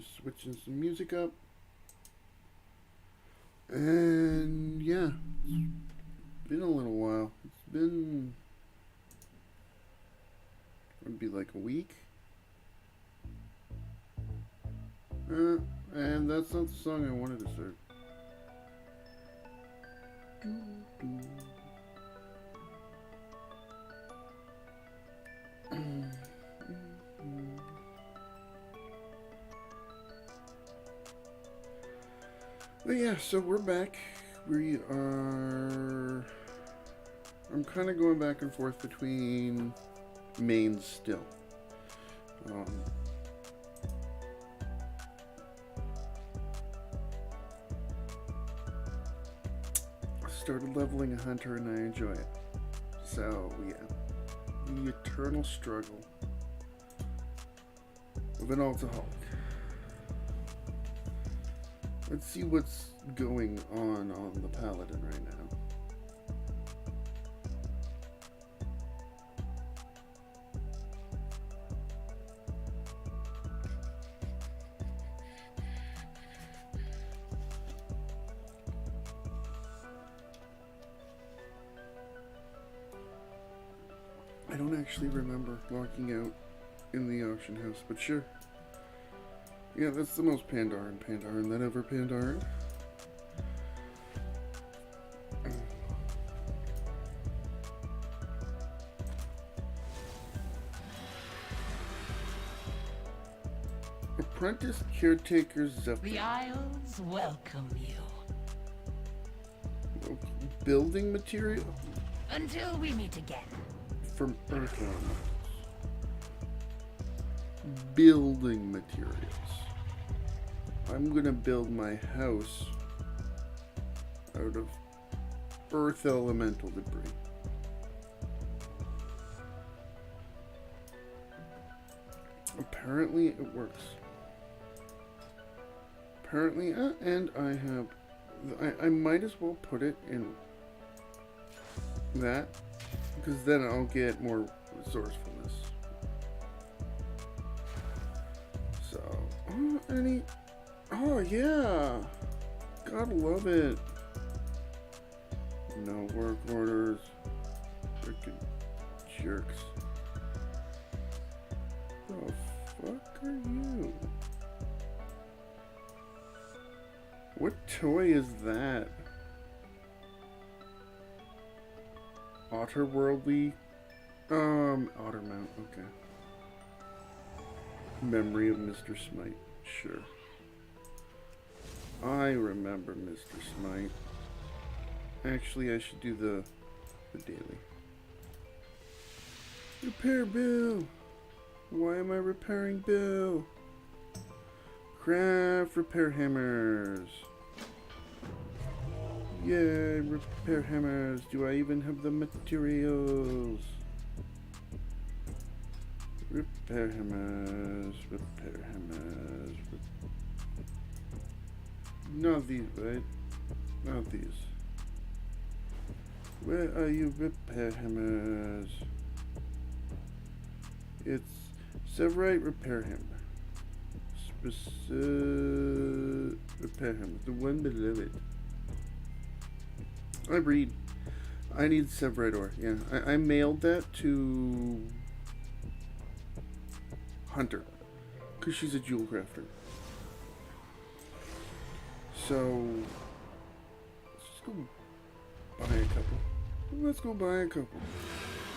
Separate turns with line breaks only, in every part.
just switching some music up. And yeah, it's been a little while. It's been, it'd be like a week. And that's not the song I wanted to start. But yeah, so we're back. We are... I'm kind of going back and forth between mains still. I started leveling a hunter and I enjoy it. So yeah, the eternal struggle of an alcoholic. Let's see what's going on the paladin right now. I don't actually remember walking out in the auction house, but sure. Yeah, that's the most Pandaren that ever Pandaren. Apprentice caretaker Zephyr.
The Isles welcome you.
Building material?
Until we meet again.
From Earth Elements. Building materials. I'm gonna build my house out of Earth Elemental debris. Apparently it works. Apparently, and I might as well put it in that, because then I'll get more resourcefulness. So, oh yeah, gotta love it. No work orders, freaking jerks. The fuck are you? What toy is that? Otterworldly? Ottermount, okay. Memory of Mr. Smite, sure. I remember Mr. Smite. Actually, I should do the daily. Repair Bill! Why am I repairing Bill? Craft repair hammers. Yay, repair hammers. Do I even have the materials? Repair hammers, repair hammers. Not these, right? Not these. Where are you, repair hammers? It's Severite repair hammer. Repair hammer. The one below it. I breed. I need Severite ore. Yeah, I mailed that to Hunter, because she's a jewel crafter. So let's just go buy a couple. Let's go buy a couple.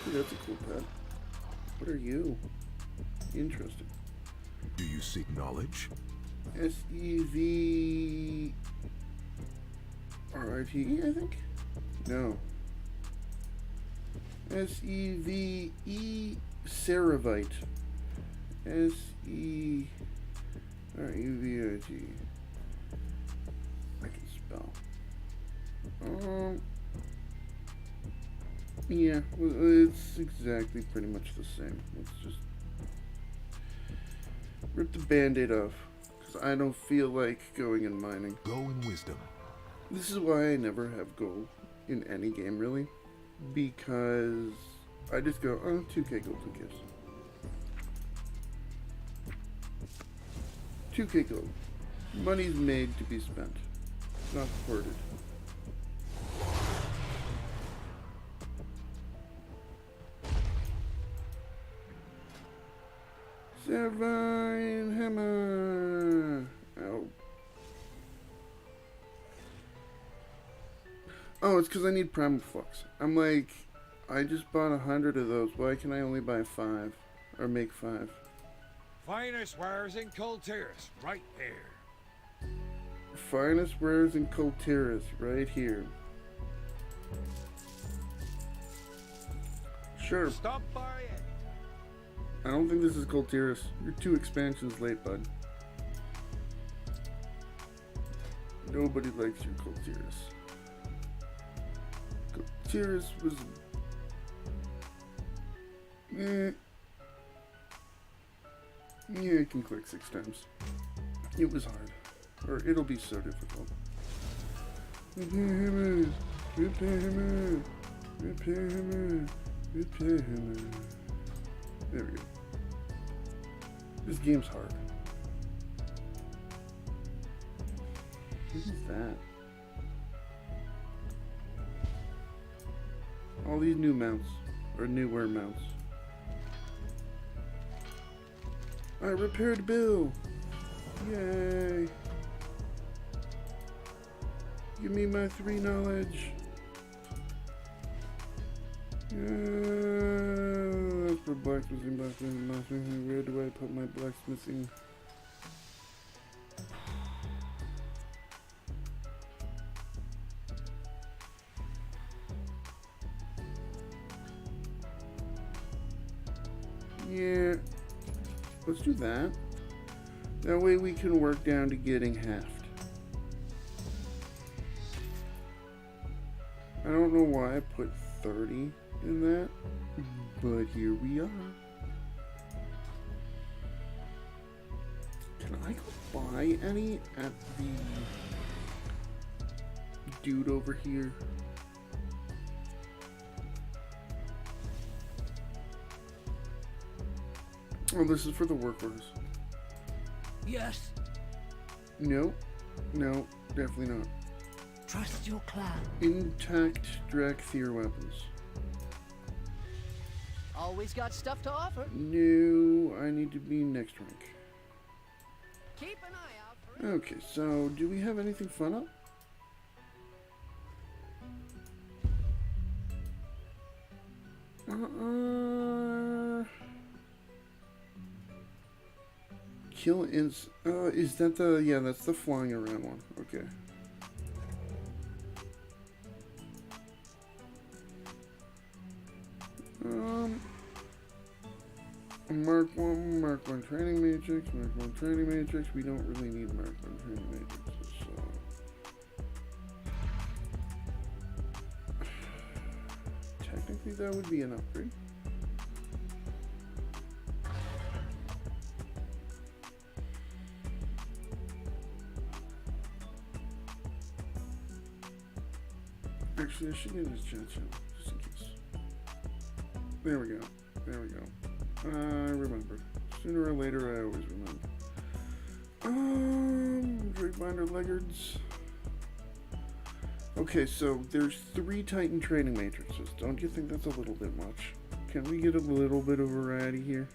Ooh, that's a cool pet. What are you? Interesting.
Do you seek knowledge?
SEVRIT, I think? No. SEVE Ceravite. SERUVIT. I can spell. Yeah, it's exactly pretty much the same. Let's just rip the band-aid off, because I don't feel like going and mining.
Go in wisdom.
This is why I never have gold in any game, really. Because I just go, oh, 2k gold, who cares? 2K gold. Money's made to be spent, not hoarded. Savine hammer. Ow. Oh, it's because I need primal flux. I'm like, I just bought 100 of those. Why can I only buy 5? Or make 5?
Finest wares in Coltiris, right there.
Finest wares in Coltiris, right here. Sure.
Stop by it.
I don't think this is Coltiris. You're 2 expansions late, bud. Nobody likes your Coltiris. Coltiris was... Yeah, I can click 6 times. It was hard. Or it'll be so difficult. Repair hammer! Repair hammer! Repair hammer! Repair hammer! There we go. This game's hard. What is that? All these new mounts. Or newer mounts. I repaired Bill! Yay! Give me my 3 knowledge! That's for blacksmithing. Where do I put my blacksmithing? Yeah, let's do that. That way we can work down to getting halved. I don't know why I put 30 in that, but here we are. Can I go buy any at the dude over here? Oh, this is for the workers.
Yes.
No, no, definitely not.
Trust your clan.
Intact Drakthir weapons.
Always got stuff to offer.
No, I need to be next rank.
Keep an eye out for it.
Okay, so do we have anything fun up? Kill is that the, yeah, that's the flying around one. Okay. Mark 1 training matrix, Mark 1 training matrix. We don't really need Mark 1 training matrixes, so. Technically that would be an upgrade. Actually, I should get his chat channel, just in case. There we go. There we go. I remembered. Sooner or later, I always remember. Drakebinder Leggards. Okay, so there's 3 Titan training matrices. Don't you think that's a little bit much? Can we get a little bit of variety here?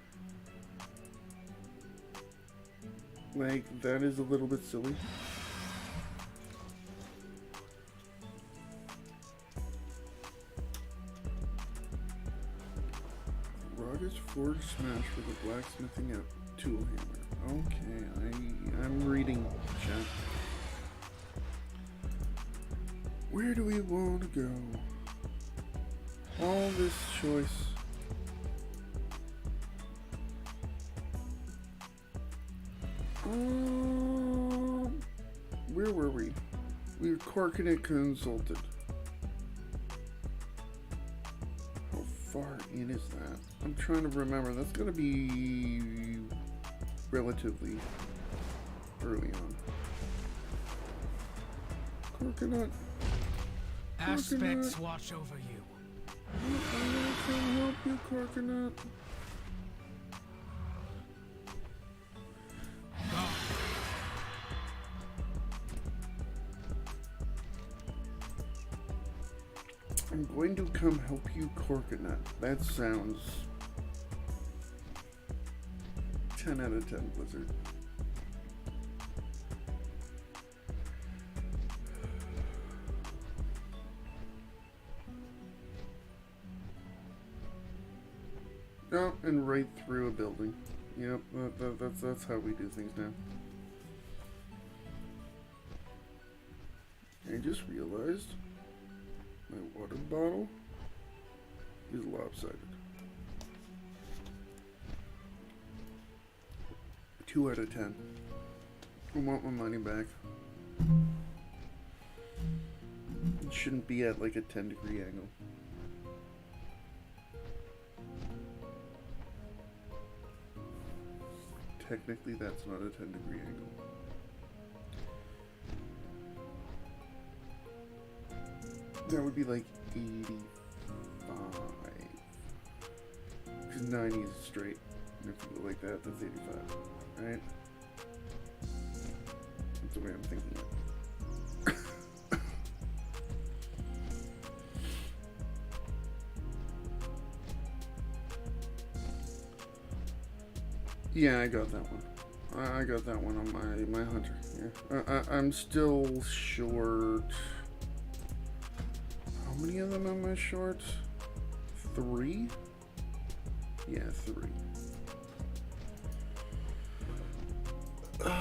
Like, that is a little bit silly. Rogers Forge Smash for the blacksmithing tool hammer. Okay, I'm reading chat. Where do we want to go? All this choice. Where were we? We were Corkinet Consulted. How far in is that? I'm trying to remember. That's gonna be relatively early on. Corkinet.
Aspects watch over you.
I can help you, Corkinet. I'm going to come help you, Coconut. That sounds 10 out of 10, Blizzard. Oh, and right through a building. Yep, that's how we do things now. I just realized my water bottle is lopsided. 2 out of 10. I want my money back. It shouldn't be at like a 10-degree angle. Technically, that's not a 10-degree angle. That would be like 85. Because 90 is straight. And if you go like that, that's 85. Right? That's the way I'm thinking it. Yeah, I got that one. I got that one on my hunter. Yeah, I'm still short. How many of them am I short? 3? Yeah, 3. Where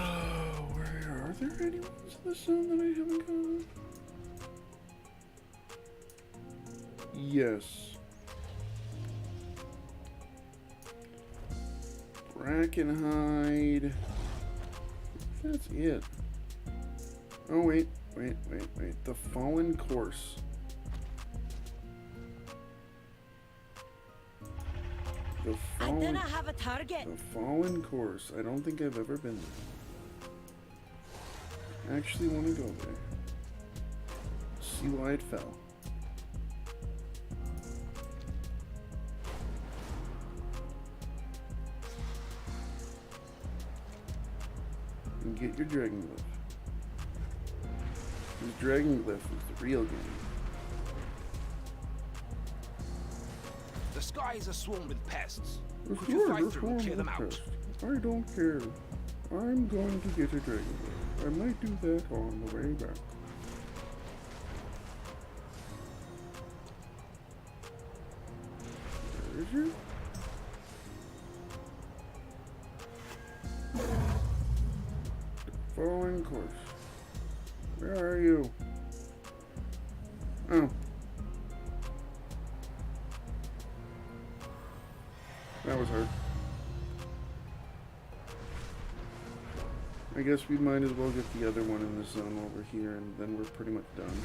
are there any ones in the zone that I haven't gotten? Yes. Brackenhide. That's it. Oh, wait. The Fallen Course.
I didn't have a target.
The Fallen Course. I don't think I've ever been there. I actually want to go there. See why it fell. And get your Dragon Glyph. This Dragon Glyph is the real game.
The skies are swarmed with pests.
Of
Could you
course,
fight through and clear them out?
I don't care. I'm going to get a Dragon Glyph. I might do that on the way back. Where is you? Fallen Course. Where are you? Oh. That was hard. I guess we might as well get the other one in the zone over here, and then we're pretty much done.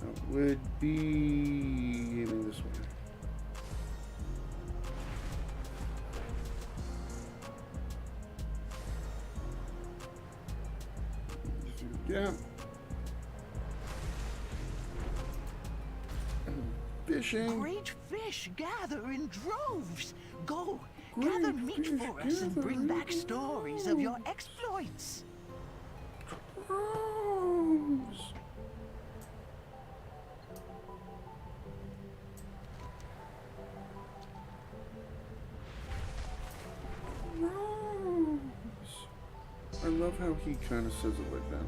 That would be aiming this way. Yeah. Fishing.
Great fish gather in droves. Go,
Great
gather meat
fish
for us and bring
gather
back
in
stories of your exploits.
Gross. Gross. I love how he kind of says it like that.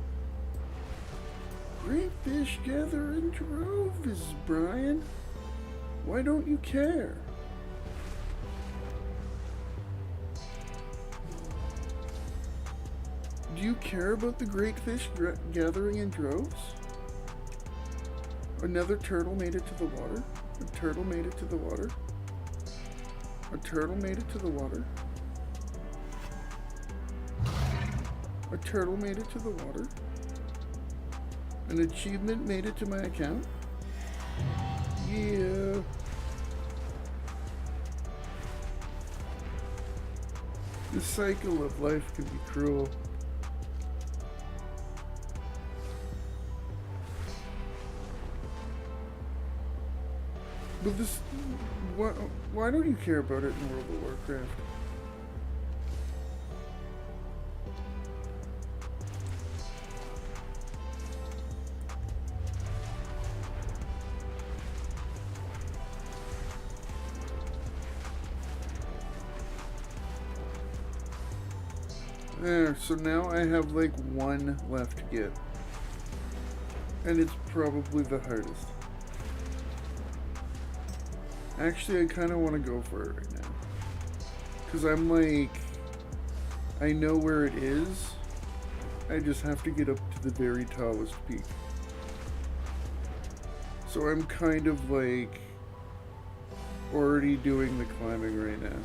Great fish gather in droves, Brian. Why don't you care? Do you care about the great fish gathering in droves? Another turtle made it to the water. A turtle made it to the water. A turtle made it to the water. A turtle made it to the water. An achievement made it to my account. Yeah. The cycle of life can be cruel. But this, why don't you care about it in World of Warcraft? There, so now I have like one left to get. And it's probably the hardest. Actually, I kind of want to go for it right now. Because I'm like, I know where it is. I just have to get up to the very tallest peak. So I'm kind of like already doing the climbing right now.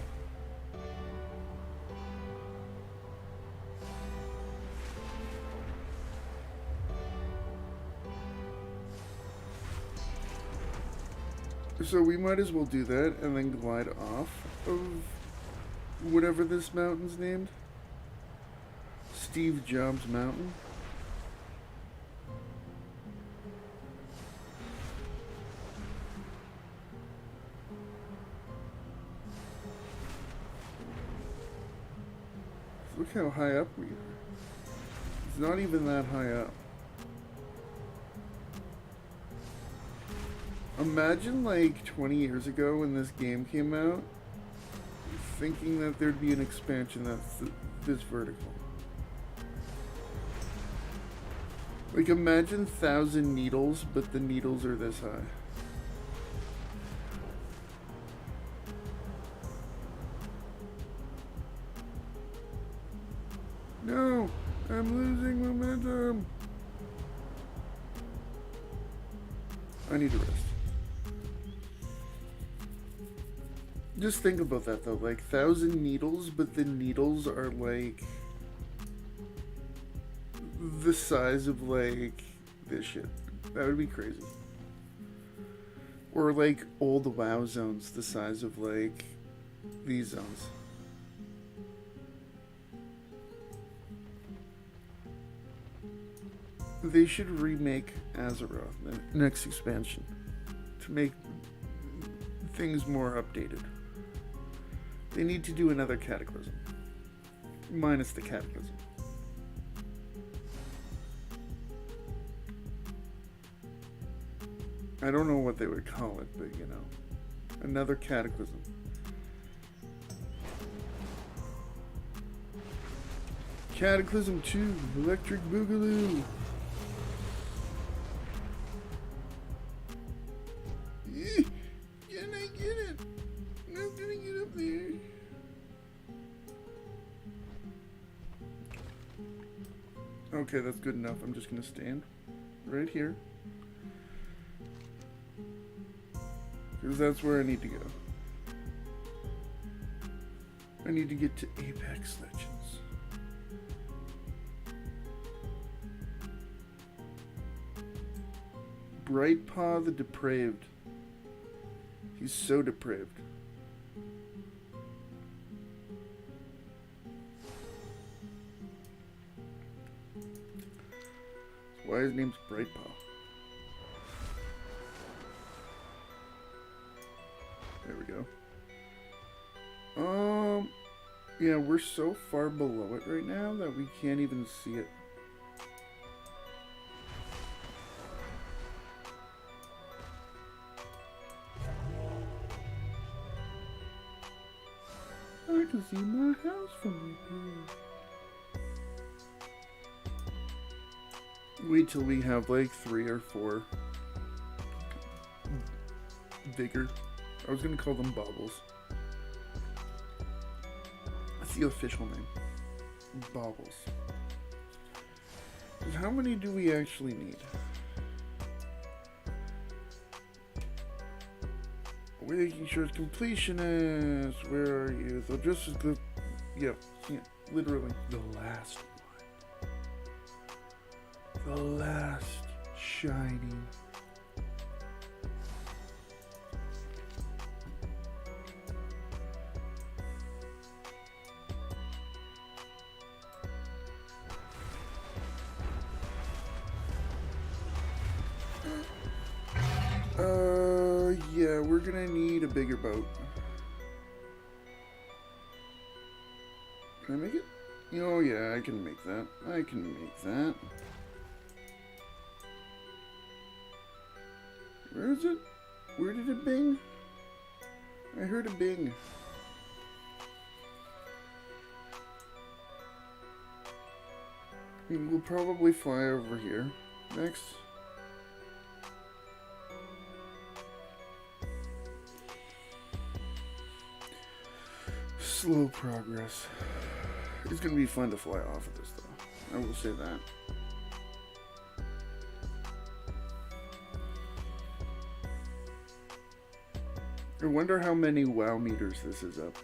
So we might as well do that and then glide off of whatever this mountain's named. Steve Jobs Mountain. Look how high up we are. It's not even that high up. Imagine like 20 years ago when this game came out, thinking that there'd be an expansion that's this vertical. Like imagine 1,000 needles, but the needles are this high. No, I'm losing momentum. I need to rest. Just think about that though, like 1,000 needles, but the needles are like the size of like this shit. That would be crazy. Or like old WoW zones the size of like these zones. They should remake Azeroth, the next expansion, to make things more updated. They need to do another Cataclysm. Minus the Cataclysm. I don't know what they would call it, but you know. Another Cataclysm. Cataclysm 2, Electric Boogaloo. Can I get it? I'm not gonna get up there. Okay, that's good enough. I'm just gonna stand right here. Because that's where I need to go. I need to get to Apex Legends. Brightpaw the Depraved. He's so depraved. That's why his name's Brightpaw. There we go. Yeah, we're so far below it right now that we can't even see it. I can see my house from here. Wait till we have like 3 or 4 bigger. I was gonna call them baubles. That's the official name. Baubles. How many do we actually need? Making sure it's completionist. Where are you? So just as good. Yeah, literally the last one. The last shining. Yeah, we're gonna need a bigger boat. Can I make it? Oh yeah, I can make that. I can make that. Where is it? Where did it bing? I heard a bing. We'll probably fly over here next. Slow progress. It's gonna be fun to fly off of this, though. I will say that. I wonder how many WoW meters this is up.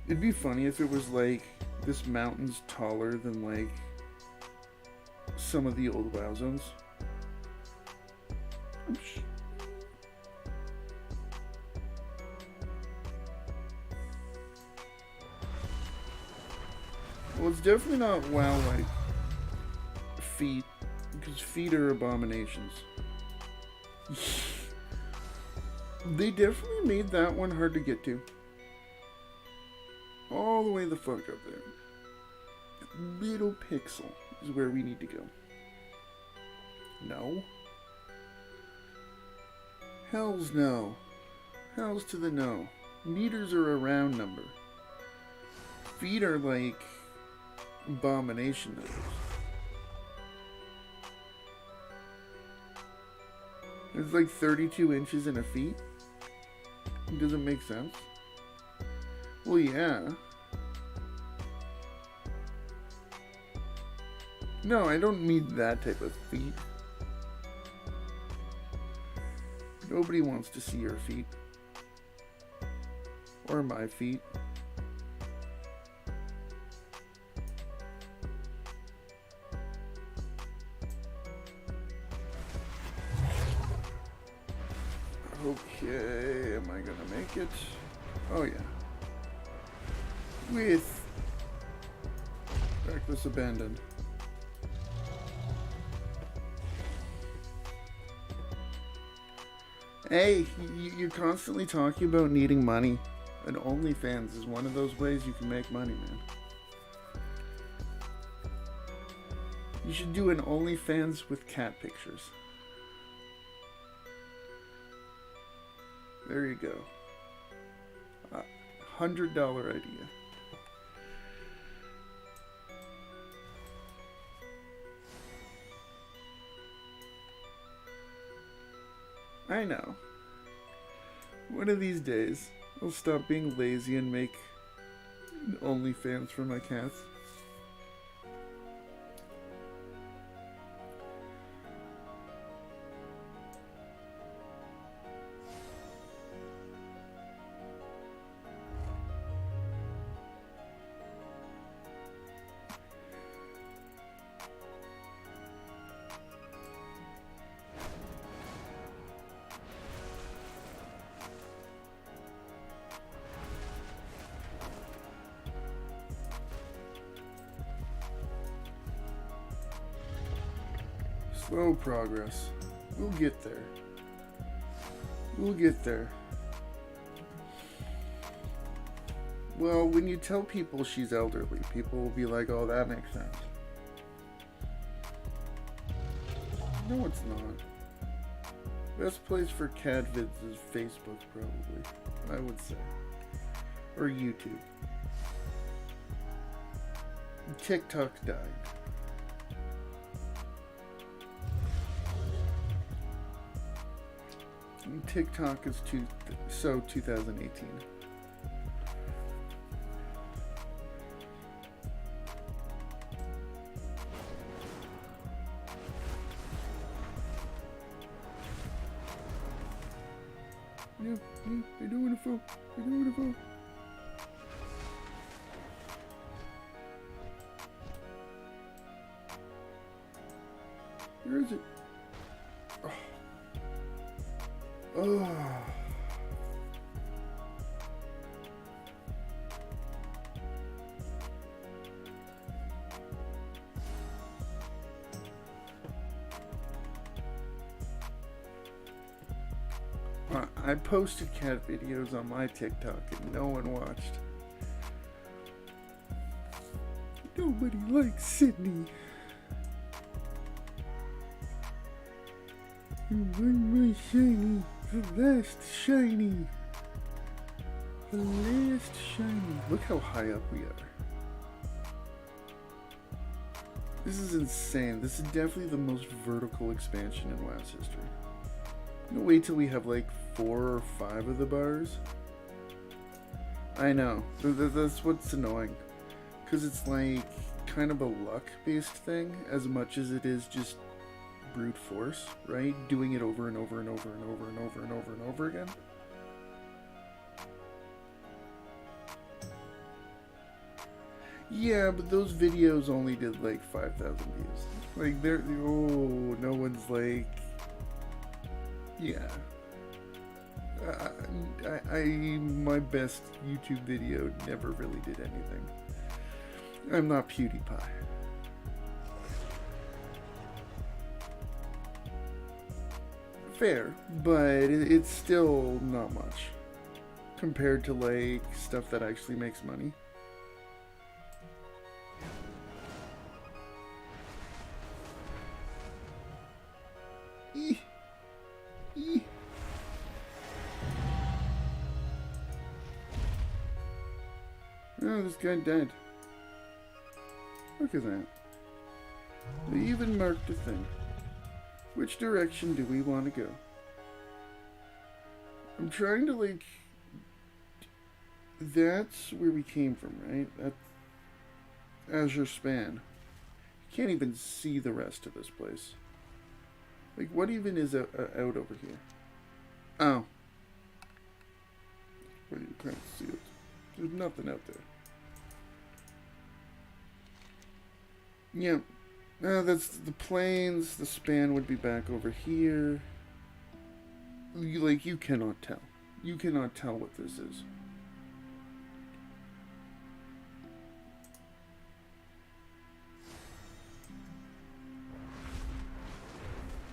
It'd be funny if it was like this mountain's taller than like some of the old WoW zones. Well, it's definitely not WoW like feet, because feet are abominations. They definitely made that one hard to get to. All the way the fuck up there. Little pixel is where we need to go. No. Hells no. Hells to the no. Meters are a round number. Feet are like abomination numbers. It's like 32 inches in a feet. It doesn't make sense. Well, yeah. No, I don't mean that type of feet. Nobody wants to see your feet. Or my feet. Okay, am I gonna make it? Oh yeah. With reckless abandon. Hey, you're constantly talking about needing money, and OnlyFans is one of those ways you can make money, man. You should do an OnlyFans with cat pictures. There you go. $100 idea. I know. One of these days, I'll stop being lazy and make OnlyFans for my cats. Slow progress. We'll get there. We'll get there. Well, when you tell people she's elderly, people will be like, oh, that makes sense. No, it's not. Best place for cat vids is Facebook, probably. I would say. Or YouTube. TikTok died. TikTok is 2018. Yeah, I don't want to fall. I don't want to fall. Where is it? Oh. I posted cat videos on my TikTok and no one watched. Nobody likes Sydney. You like my shiny The last shiny. The last shiny. Look how high up we are. This is insane. This is definitely the most vertical expansion in WoW's history. I'm gonna wait till we have like 4 or 5 of the bars. I know. That's what's annoying. Because it's like kind of a luck-based thing as much as it is just brute force, right? Doing it over and over and over and over and over and over and over again. Yeah, but those videos only did like 5,000 views. Like, oh, no one's like, yeah. My best YouTube video never really did anything. I'm not PewDiePie. Fair, but it's still not much compared to like stuff that actually makes money. Oh, this guy died. Look at that. They even marked a thing. Which direction do we want to go? I'm trying to like... That's where we came from, right? That's Azure Span. You can't even see the rest of this place. Like, what even is out over here? Oh. Well, you can't see it. There's nothing out there. Yeah. That's the plains. The span would be back over here. You cannot tell. You cannot tell what this is.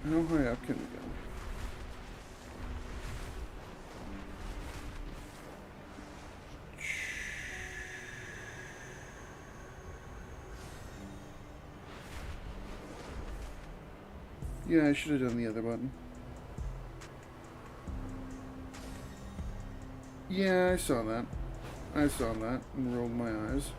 How high up can we go? Yeah, I should have done the other button. Yeah, I saw that. I saw that and rolled my eyes.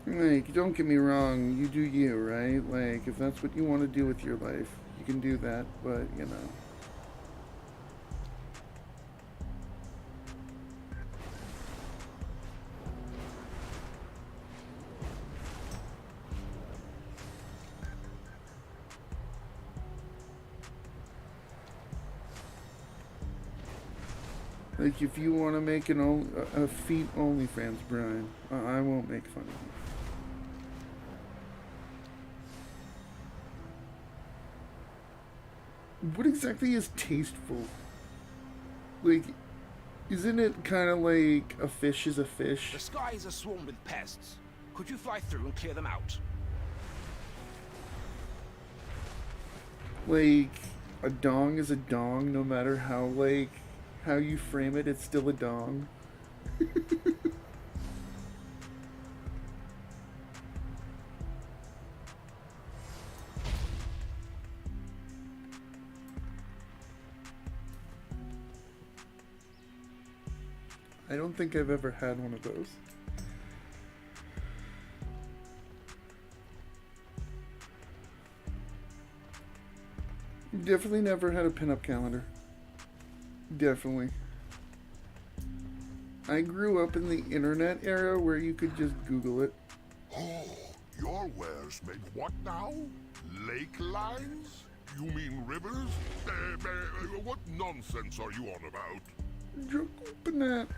Like, don't get me wrong, you do you, right? Like, if that's what you want to do with your life, you can do that, but, you know. Like, if you want to make a feet OnlyFans, Brian, I won't make fun of you. What exactly is tasteful? Like, isn't it kind of like a fish is a fish?
The skies are swarmed with pests. Could you fly through and clear them out?
Like, a dong is a dong, no matter how you frame it, it's still a dong. I don't think I've ever had one of those. Definitely never had a pinup calendar. Definitely. I grew up in the internet era where you could just Google it.
Oh, your wares made what now? Lake lines? You mean rivers? What nonsense are you on about?
Dragonflight.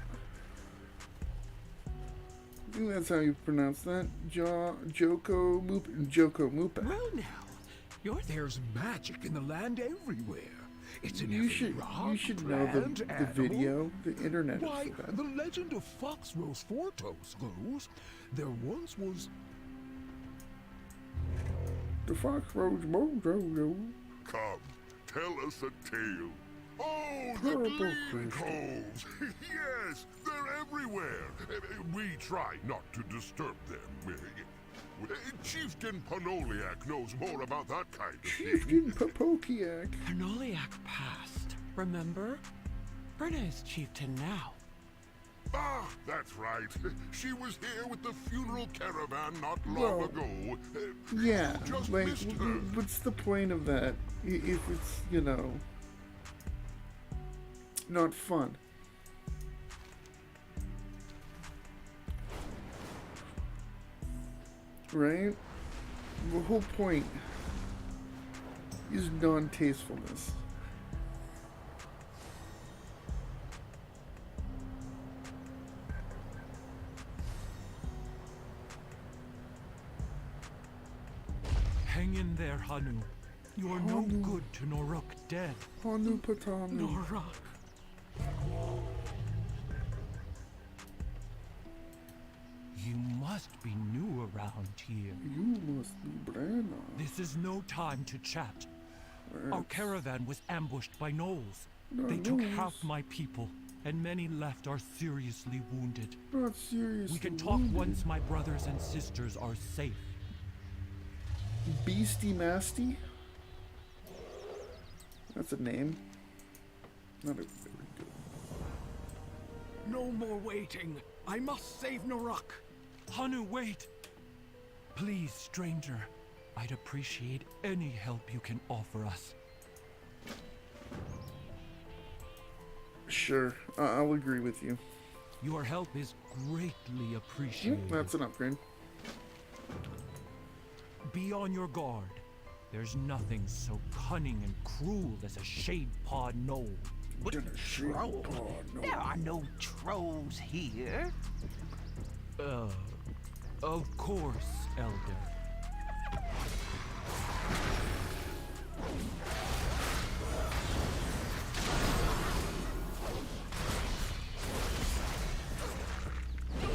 I think that's how you pronounce that. Joko Mupa.
Well now, there's magic in the land everywhere. It's in
You should know the video. The internet
Why,
is for that.
the legend of Foxrose Fortos goes, there once was...
The Fox Rose Mojo.
Come, tell us a tale. Oh, the
Terrible
gleam
question.
coves! Yes, they're everywhere. We try not to disturb them. Chieftain Panoliak knows more about that kind of thing.
Chieftain Popokiak.
Panoliak passed, remember? Berna's chieftain now.
Ah, that's right. She was here with the funeral caravan not long
Well,
ago.
Yeah,
You just
like,
missed her.
what's the point of that if it's, you know, not fun? Right? The whole point is non-tastefulness.
Hang in there, Hanu. You are no
Hanu.
good to Noruk dead.
Hanu Patanu.
Noruk. You must be new around here.
You must be Brenna.
This is no time to chat. Our caravan was ambushed by gnolls. They took half my people, and many left are seriously wounded.
Not seriously.
We can talk once my brothers and sisters are safe.
Beastie Masty? That's a name. Not a very good.
No more waiting. I must save Noruk. Hanu, wait. Please, stranger. I'd appreciate any help you can offer us.
Sure, I'll agree with you.
Your help is greatly appreciated.
That's an upgrade.
Be on your guard. There's nothing so cunning and cruel as a shade-paw gnoll.
What a troll.
There are no trolls here.
Of course, Elder.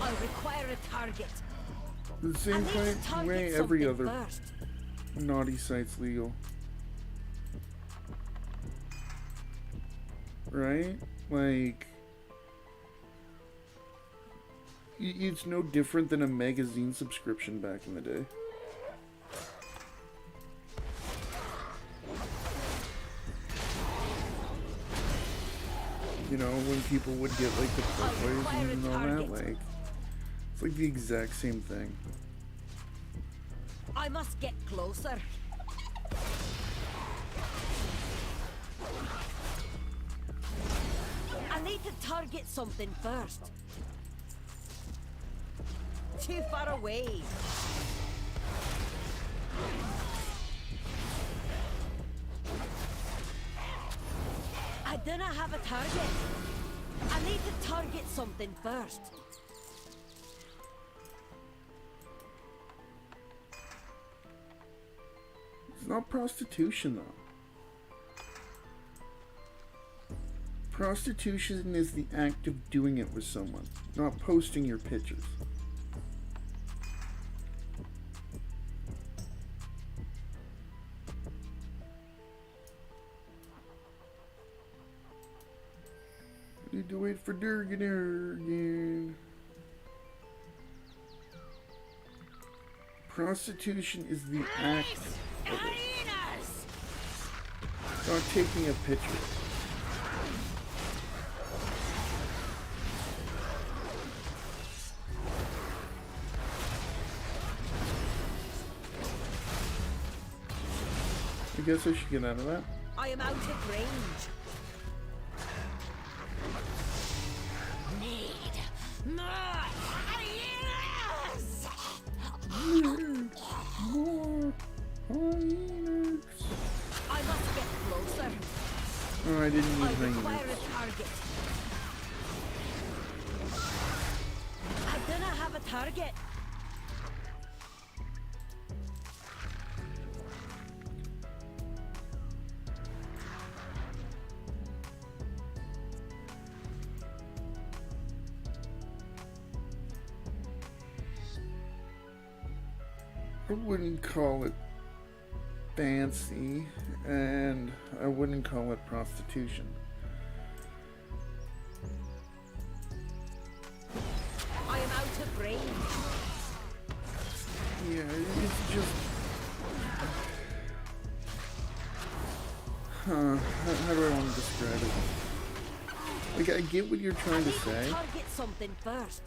I require a target.
The
I
same
need to
way
target
every
something
other
first.
naughty site's legal. Right? Like, it's no different than a magazine subscription back in the day. You know, when people would get like the portways and all that, like, it's like the exact same thing.
I must get closer. I need to target something first. Too far away. I do not have a target. I need to target something first.
It's not prostitution, though. Prostitution is the act of doing it with someone, not posting your pictures. I need to wait for Durganer again. Prostitution is the act of it, not taking a picture. I guess I should get out of that.
I am out of range. Need more hyenas!
More hyenas.
I must get closer.
Oh, I didn't
I
need
require
hyenas.
a target. I do not have a target.
I wouldn't call it fancy, and I wouldn't call it prostitution.
I am out of range.
Yeah, it's just... How do I want to describe it? Like, I get what you're trying to say.
Target something first.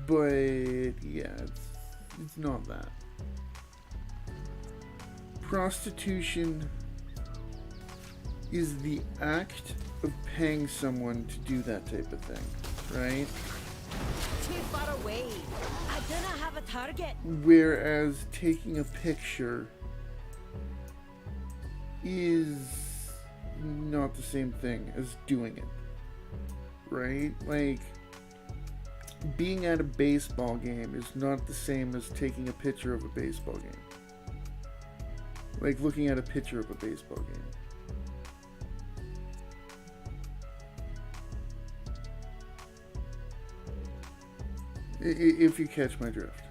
But, yeah, it's not that. Prostitution is the act of paying someone to do that type of thing, right?
Too far away. I do not have a target.
Whereas taking a picture is not the same thing as doing it, right? Like, being at a baseball game is not the same as taking a picture of a baseball game. Like looking at a picture of a baseball game. If you catch my drift.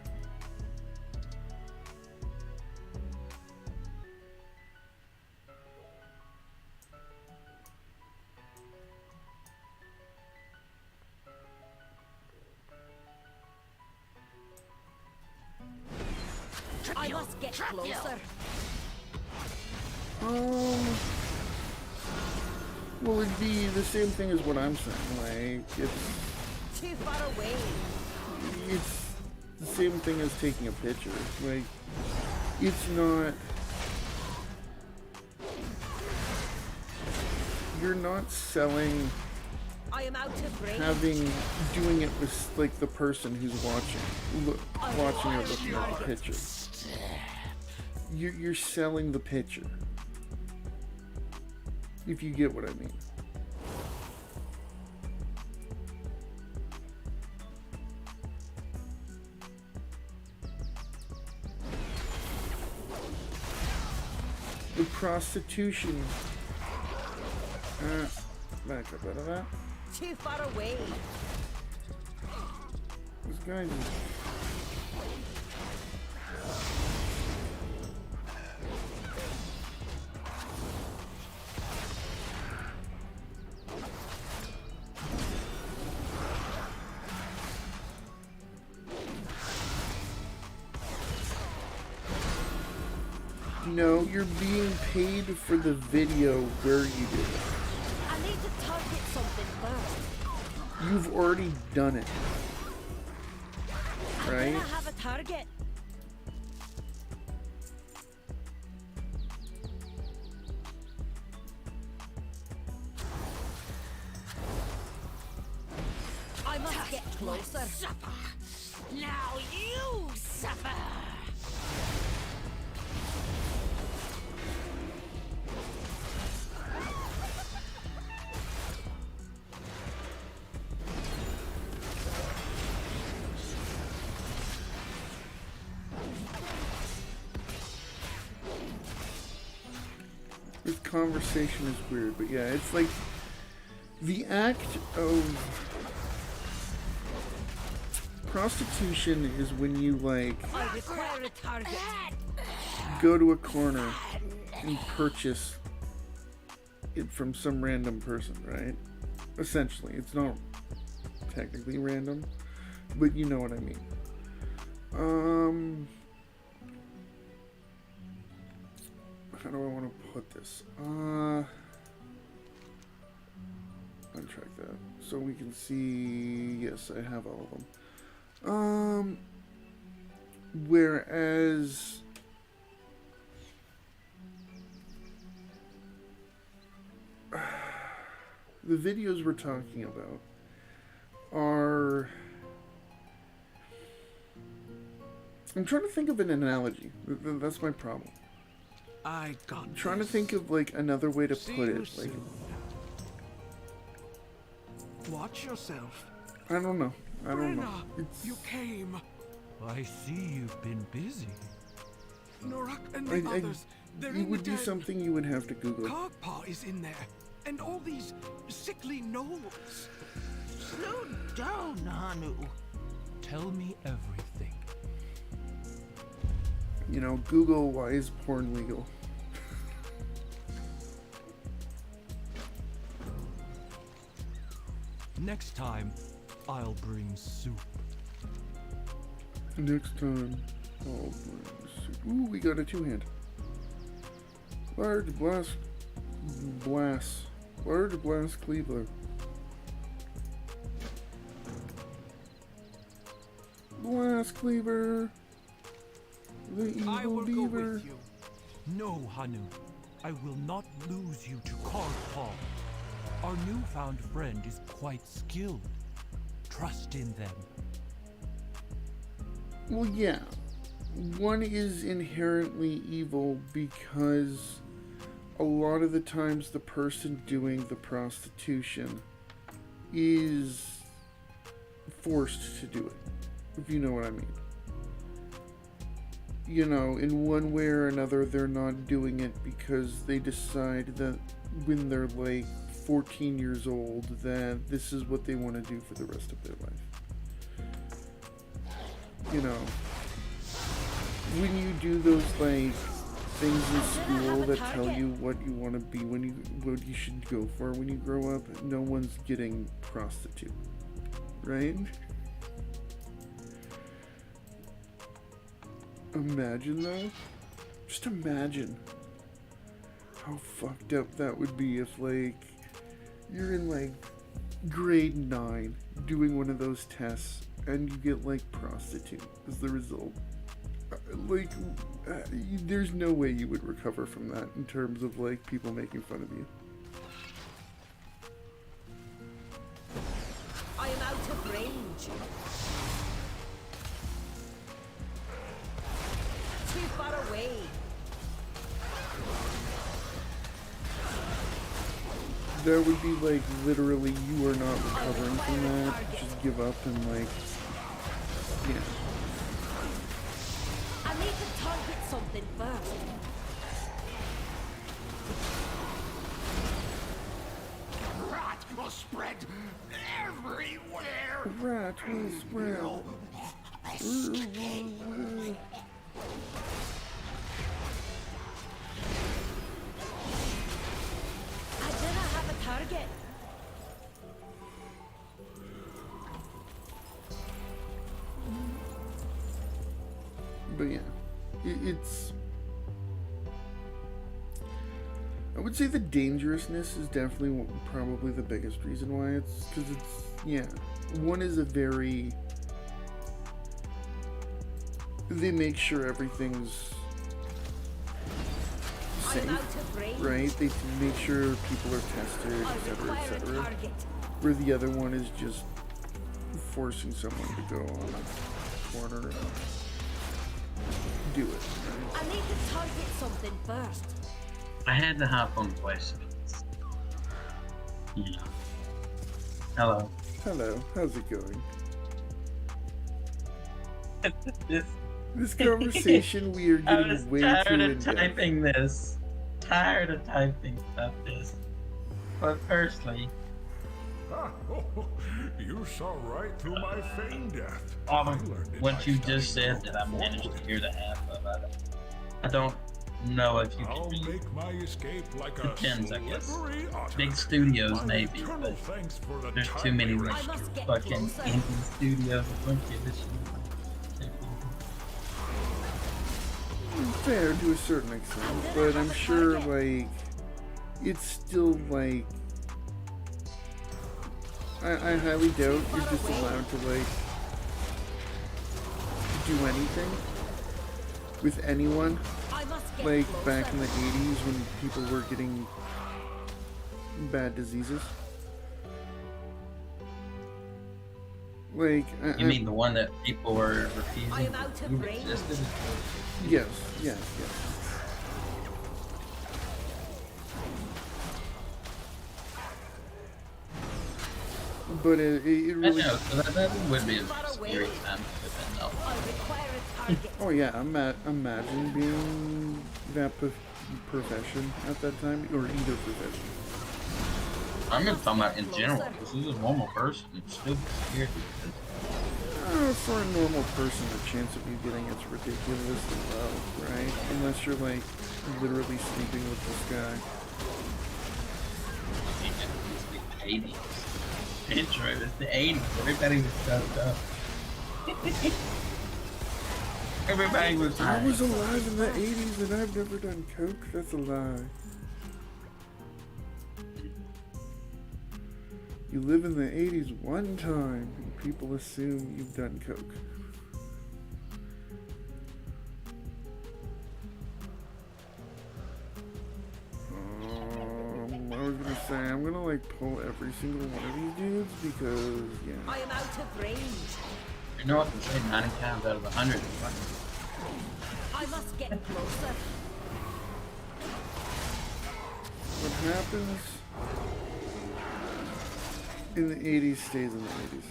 I must get closer.
Well, it'd be the same thing as what I'm saying. Like, it's
Too far away.
It's the same thing as taking a picture. Like, it's not... You're not selling...
I am out of range.
Doing it with, like, the person who's watching or looking at the picture. You're selling the picture. If you get what I mean. The prostitution. Back up out of that.
Too far away.
This guy just... No, you're being paid for the video where you did it.
I need to target something first.
You've already done it. Right?
I do not have a target. I must get closer.
Suffer. Now you suffer.
This conversation is weird, but yeah, it's like the act of prostitution is when you like
I require a target.
go to a corner and purchase it from some random person, right? Essentially, it's not technically random, but you know what I mean. How do I want to put this? Untrack that so we can see. Yes, I have all of them. Whereas the videos we're talking about are... I'm trying to think of an analogy. That's my problem.
I got
I'm trying to think of like another way to put it. Like,
watch yourself.
I don't know. I don't know.
Brenna, you came.
I see you've been busy.
Norak and the others, they're
It
in
would
the
be
den.
something you would have to Google.
Karkpa is in there, and all these sickly gnolls.
Slow down, Hanu.
Tell me everything.
You know, Google, why is porn legal?
Next time, I'll bring soup.
Next time, I'll bring soup. Ooh, we got a two-hand. Large blast cleaver. Blast cleaver. The evil
I will
beaver.
go with you.
No, Hanu. I will not lose you to Karl. Our newfound friend is quite skilled. Trust in them.
Well, yeah. One is inherently evil because a lot of the times the person doing the prostitution is forced to do it, if you know what I mean. You know, in one way or another, they're not doing it because they decide that when they're like 14 years old that this is what they want to do for the rest of their life. You know, when you do those like things in school that tell you what you want to be, what you should go for when you grow up, no one's getting prostitute, right? Imagine though, just imagine how fucked up that would be if like you're in like grade 9 doing one of those tests and you get like prostitute as the result. There's no way you would recover from that in terms of like people making fun of you.
I am out of range. Too far away.
That would be like literally you are not recovering from that. Just give up and like, yeah.
I need to target something first.
Rat will spread everywhere.
Rat will spread.
I didn't have a target.
But yeah, it's... I would say the dangerousness is definitely probably the biggest reason why it's... Because it's, yeah, one is a very... They make sure everything's safe, right? They make sure people are tested, etc., etc. Where the other one is just forcing someone to go on a corner and do it. Right?
I need to target something first.
I had to hop on questions. Yeah. Hello.
Hello, how's it going?
This
This conversation we are
I was
getting way
tired
too
of
in-depth.
typing this. Tired of typing about this. But firstly,
You saw right through my feign death.
all
I
of
learned it
what
by
you just
studying
said that I
Dragonflight.
managed to hear the half of. I don't know if you
I'll
can read.
make my escape like a
Depends, I guess.
slippery otter.
Big studios
My
maybe,
eternal
but
thanks for the
there's too many
timely
like
I must get
fucking
closer.
indie studios. A bunch of this shit.
Fair to a certain extent, but I'm sure like it's still like I highly doubt you're just allowed to like do anything with anyone
I must get
like
closer.
back in the 80s when people were getting bad diseases. Like
You mean the one that people were refusing
I am out
to
of
prove
range.
existed?
yes. But it
I
really...
know, so that would be a scary time to defend though.
I require a target.
Oh yeah, imagine being that profession at that time, or either profession.
I'm just talking about in general, because who's a normal person, it's still scary.
For a normal person, the chance of you getting it's ridiculously low, right? Unless you're like literally sleeping with this guy.
It's the 80s. Intro, it's the 80s. Everybody was fucked up. Everybody was high.
I was alive in the 80s and I've never done coke. That's a lie. You live in the 80s one time and people assume you've done coke. I was gonna say, I'm gonna like pull every single one of these dudes because, yeah.
I am out of range.
You know what they say, 90 times out of 100.
I must get closer.
What happens in the 80s stays in the 80s.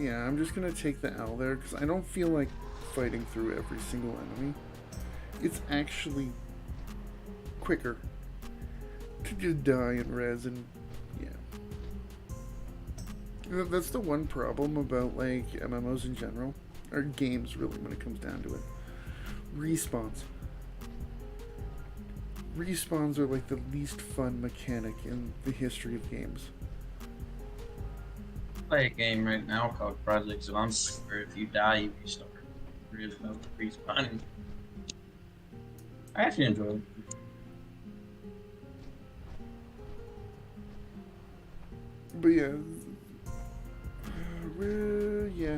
Yeah, I'm just gonna take the L there because I don't feel like fighting through every single enemy. It's actually quicker to just die and res and yeah. That's the one problem about like MMOs in general, or games really when it comes down to it. Respawns. Respawns are like the least fun mechanic in the history of games.
Play a game right now called Project Zombie, where if you die, you restart. There is no respawning. I actually enjoy it.
But yeah,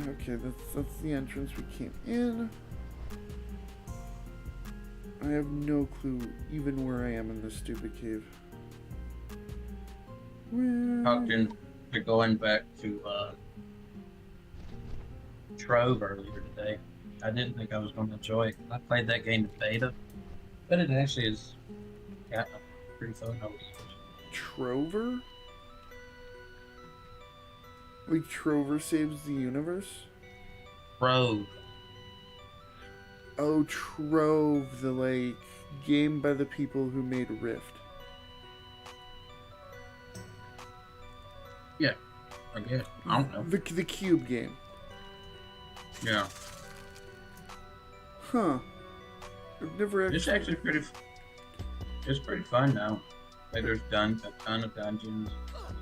okay, that's the entrance we came in. I have no clue even where I am in this stupid cave.
We're going back to Trove earlier today. I didn't think I was going to enjoy it. I played that game in beta, but it actually is pretty fun.
Trover? Like Trover saves the universe?
Trove.
Oh, Trove, the like game by the people who made Rift.
Yeah, I guess. I don't know.
The Cube game.
Yeah.
Huh. I've never actually...
It's actually pretty... It's pretty fun now. Like there's a ton of dungeons.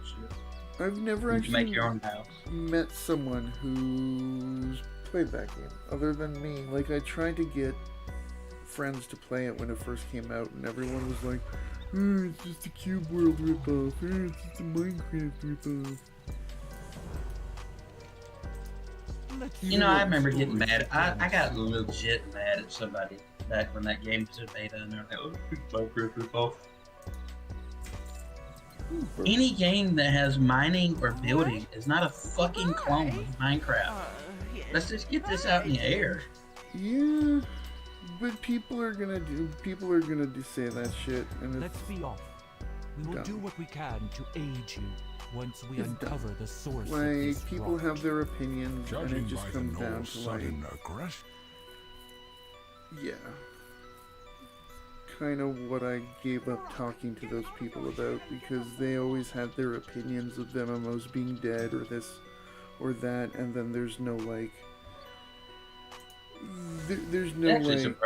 Shit.
I've never
you
actually
make your own house.
Met someone who's played that game, other than me. Like, I tried to get friends to play it when it first came out, and everyone was like, it's just a Cube World ripoff. It's just a Minecraft ripoff.
You know, I remember getting mad. I got legit mad at somebody back when that game was in beta, and they're like, oh, Minecraft ripoff. Any game that has mining or building is not a fucking clone of Minecraft. Let's just get this out in the air.
Yeah, but people are gonna say that shit, and
let's be off. We will do what we can to aid you once we uncover the source.
Like,
of this
people
rot.
have their opinions, and it just comes down to like, yeah, kind of what I gave up talking to those people about, because they always had their opinions of MMOs being dead or this or that, and then there's no like there's no like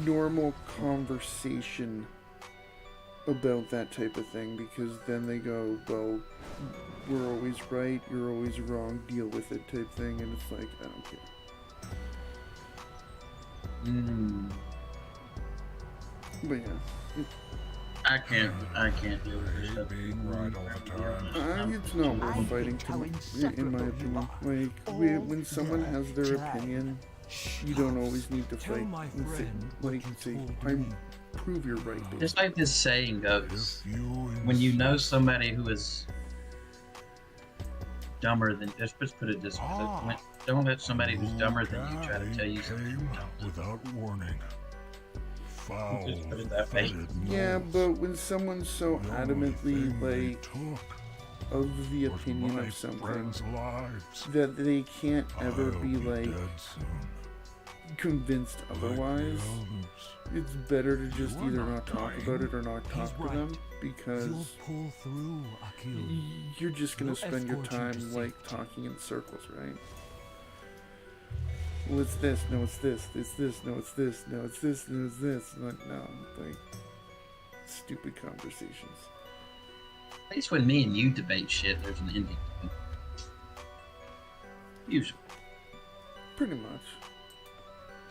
normal conversation about that type of thing, because then they go, well, we're always right, you're always wrong, deal with it type thing, and it's like, I don't care. But yeah.
I can't deal with this stuff.
Being right all the time.
It's not worth fighting, in my opinion. Like, when someone has their opinion, you don't always need to fight and say, prove you're right. Basically.
Just like this saying goes, when you know somebody who is dumber than, let's put it this way, don't let somebody who's dumber than you try to tell you something
without warning.
Yeah, but when someone's so adamantly like of the opinion of something that they can't ever be like, convinced otherwise, it's better to just
You're
either
not
not talk
dying.
about it or not talk
He's
to
right.
them, because
You'll pull through, Akil.
you're just gonna
We'll
spend your
escort you
time
to
like
safety.
talking in circles, right? Well, it's this, no, it's this, it's this, no, it's this, no, it's this, no, it's this. Like, no, like, stupid conversations.
At least when me and you debate shit, there's an ending. Usually.
Pretty much.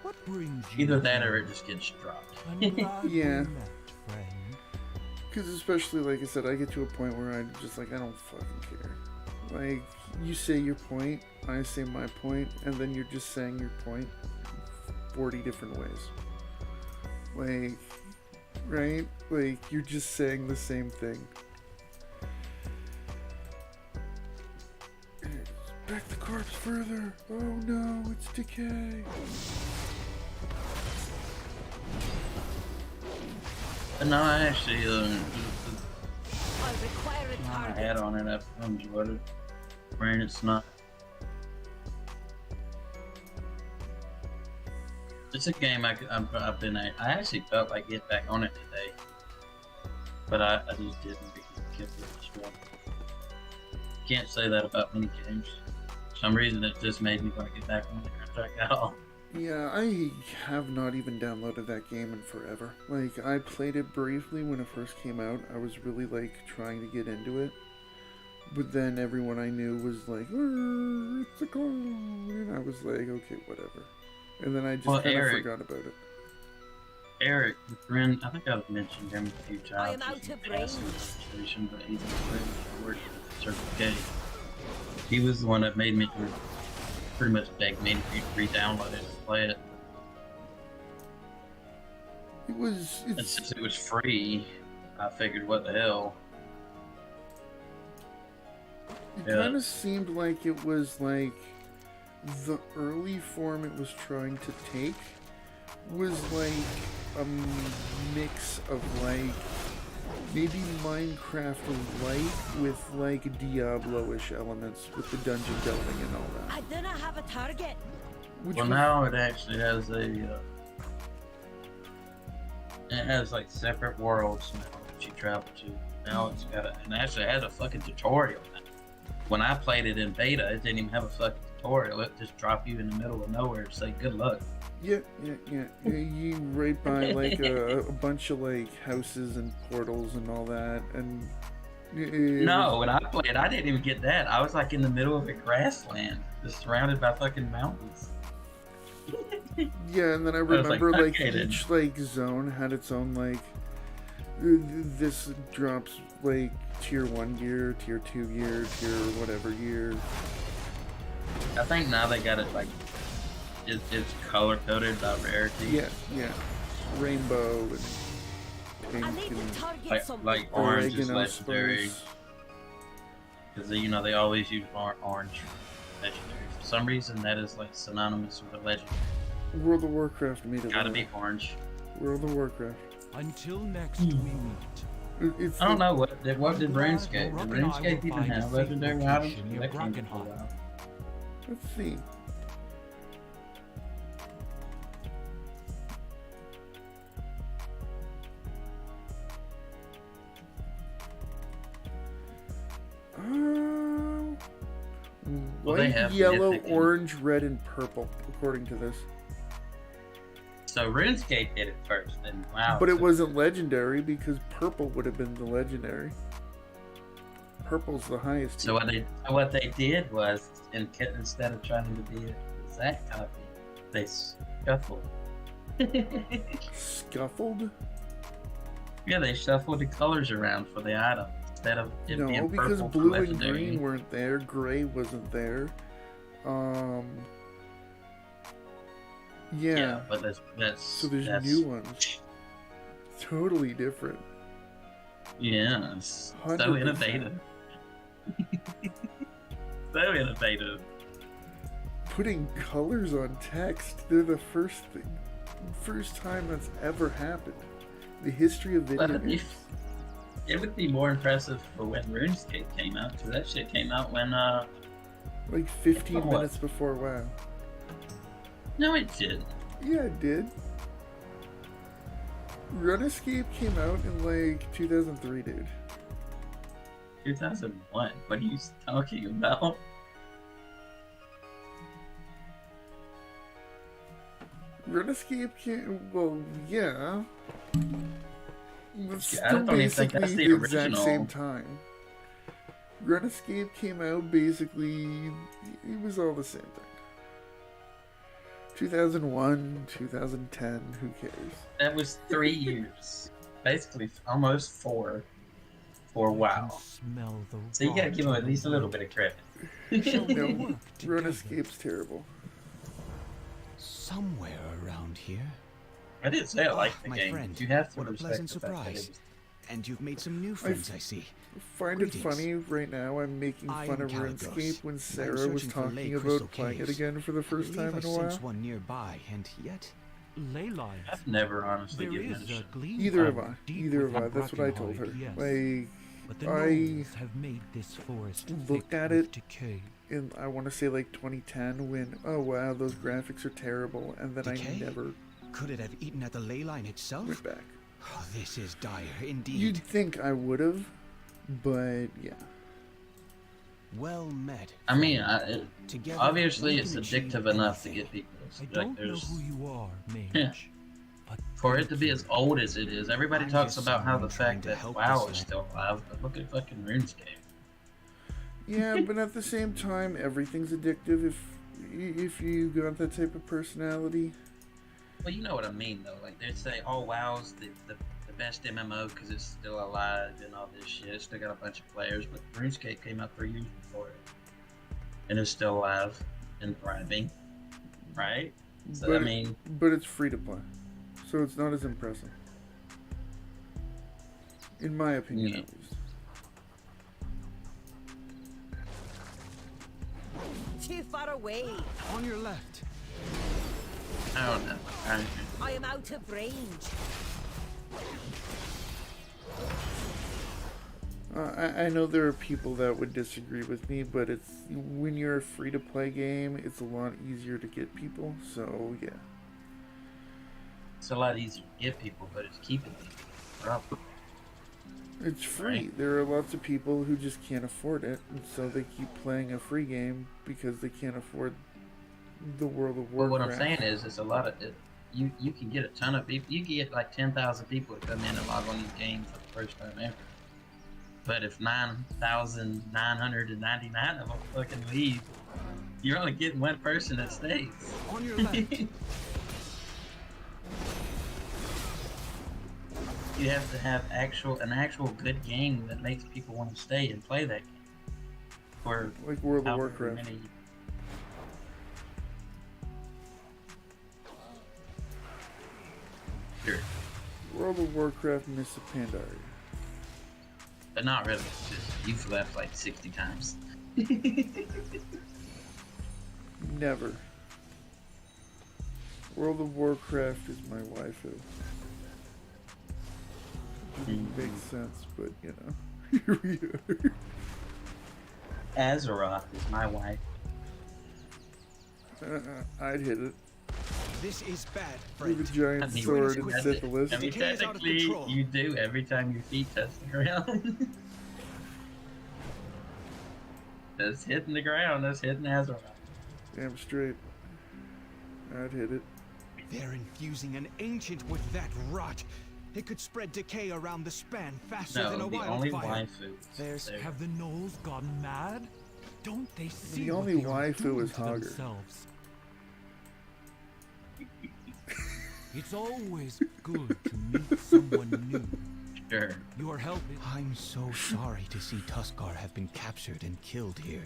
What brings you
Either that
here?
or it just gets dropped.
I'm glad we
Yeah.
met, friend.
Because especially, like I said, I get to a point where I just, like, I don't fucking care. Like, you say your point, I say my point, and then you're just saying your point 40 different ways. Like, right? Like, you're just saying the same thing. Back the corpse further! Oh no, it's decay!
But no, I actually,
I require a
I
target.
had on it, I enjoyed it. Brain, it's not. It's a game I've been at. I actually felt like getting back on it today. But I just didn't because I kept it distracted. Can't say that about many games. For some reason it just made me want to get back on it after I got off.
Yeah, I have not even downloaded that game in forever. Like, I played it briefly when it first came out. I was really, like, trying to get into it. But then everyone I knew was like, it's a clone. And I was like, okay, whatever. And then I just kind of forgot about it.
Eric, the friend, I think I've mentioned him a few times.
I am out
He's
of
an ass in
range.
the situation, but he's a friend who worked at Circle K. He was the one that made me pretty much beg me to re-download it and play it. And since it was free, I figured, what the hell.
It
Yeah.
kind of seemed like it was like the early form it was trying to take was like a mix of like maybe Minecraft light with like Diablo-ish elements with the dungeon delving and all that.
I do not have a target.
Which
Well,
was-
now it actually has it has like separate worlds now that you travel to. Now it's got and actually has a fucking tutorial now. When I played it in beta, it didn't even have a fucking tutorial. It just dropped you in the middle of nowhere and say good luck.
Yeah. You right by like a bunch of like houses and portals and all that, and
No, when I played, I didn't even get that. I was like in the middle of a grassland, just surrounded by fucking mountains.
Yeah, and then I
was like,
remember like
okay, then.
each like zone had its own like this drops like tier 1 gear, tier 2 gear, tier whatever gear.
I think now they got it like it's color coded by rarity.
Yeah. Rainbow and pink
I need
and
to target
Like
something.
orange is
oregano
legendary
spice.
because they always use orange legendary. For some reason, that is like synonymous with a legendary.
World of Warcraft made it.
Gotta
that
be
way.
orange.
World of Warcraft.
Until next we meet.
It's
I don't know what did
I'm glad
RuneScape? Did
Rook and I
RuneScape
will
even
find a
have
safe
legendary
location
items?
near
That came for a
Dragonflight.
while.
Let's see.
Well, they
White,
have
yellow,
mythic and-
orange, red, and purple, according to this.
So RuneScape did it first, and wow.
But it
so-
wasn't legendary because purple would have been the legendary. Purple's the highest.
So what they did was, instead of trying to be a exact copy, they scuffled.
Scuffled?
Yeah, they shuffled the colors around for the item instead of it
No,
being
because
purple for
blue and
legendary.
green weren't there. Gray wasn't there. Yeah.
but that's
So there's
that's,
new ones. Totally different.
Yeah, it's so
100%.
innovative. So innovative.
Putting colors on text, they're the first time that's ever happened. The history of video
That'd be-
games.
It would be more impressive for when RuneScape came out, because that shit came out when
Like 15
What?
minutes before WoW.
No, it didn't.
Yeah, it did. Run Escape came out in like 2003, dude.
2001. What are you talking about?
Run Escape came. Well, yeah. It's
Yeah, I
still
don't even think that's
basically
the
the exact
original.
same time. Run Escape came out basically. It was all the same thing. 2001, 2010. Who cares?
That was 3 years. Basically, almost 4 for WoW.
Smell the
So you gotta give him at least a little bit of credit.
No, Run Escape's terrible.
Somewhere around here.
I did say I liked the
my
game.
friend.
You have to
What a
respect
pleasant
the fact that
surprise.
it was-
And you've made some new friends, I see.
Find it
Greetings.
funny right now. I'm making
I
fun
am
of
Caligos,
RuneScape when
and I'm
Sarah was
searching for lay
talking
crystal
about playing it
caves.
again for the first time in a
I
while.
sense one nearby, and yet
Ley lines.
I've never honestly
There
given
is
it a
a
shot.
gleam
Either
of
have I.
deep
Either have I.
within
That's what I told her.
Brackenhide, yes.
Like,
But the
I
gnomes have made this forest
looked
thick
at
with
it
decay.
in, I want to say like 2010 when, oh wow, those graphics are terrible, and then
Decay?
I never
could it have eaten at the ley line itself?
went back.
Oh, this is dire indeed.
You'd think I would have, but yeah.
Well met.
I mean,
friend. Together,
obviously
we
it's
can achieve
addictive enough to
anything.
get people.
I
Like,
don't know
there's
who you are, mage.
Yeah.
But
for it
thank
to be
you.
as old as it is. Everybody
I'm
talks
just
about how
someone
the
trying
fact
to
that
help
WoW
this
is still alive, but look at fucking RuneScape.
Yeah, but at the same time, everything's addictive if you got that type of personality.
Well, you know what I mean, though. Like, they say, oh, WoW's the best MMO because it's still alive and all this shit. It's still got a bunch of players, but RuneScape came out 3 years before it. And it's still alive and thriving, right? So,
But
I mean...
But it's free to play, so it's not as impressive. In my opinion,
Yeah.
at least.
Too far away.
On your left.
I don't know.
I am out of range.
I know there are people that would disagree with me, but it's when you're a free-to-play game, it's a lot easier to get people. So yeah.
It's a lot easier to get people, but it's keeping people. Problem.
It's free.
Right.
There are lots of people who just can't afford it, and so they keep playing a free game because they can't afford the World of
Well,
Warcraft.
what I'm saying is, it's a lot of it. You can get a ton of people. You can get like 10,000 people to come in and log on your game for the first time ever. But if 9,999 of them fucking leave, you're only getting one person that stays.
On your left.
You have to have an actual good game that makes people want to stay and play that game. For
Like World of
however
Warcraft.
many- Sure.
World of Warcraft Mists of Pandaria.
But not really. It's just you've left like 60 times.
Never. World of Warcraft is my waifu. Didn't make sense, but you know, here we are.
Azeroth is my wife.
I'd hit it.
This is bad,
With
friend.
a giant
I mean,
sword and
that's
syphilis.
I mean,
Decay is out of
technically,
control.
you do every time your feet touch the ground. That's hitting the ground. That's hitting Azeroth.
Damn straight. I'd hit it.
They're infusing an ancient with that rot. It could spread decay around the span faster than
No,
a
the only
wildfire.
waifu.
There's-
there.
Have the gnolls gone mad? Don't they see
The
what
only
they are
waifu
doing
is
to
Hogger.
themselves? It's always good to meet someone new.
Sure.
You are helping.
I'm so sorry to see Tuskar have been captured and killed here.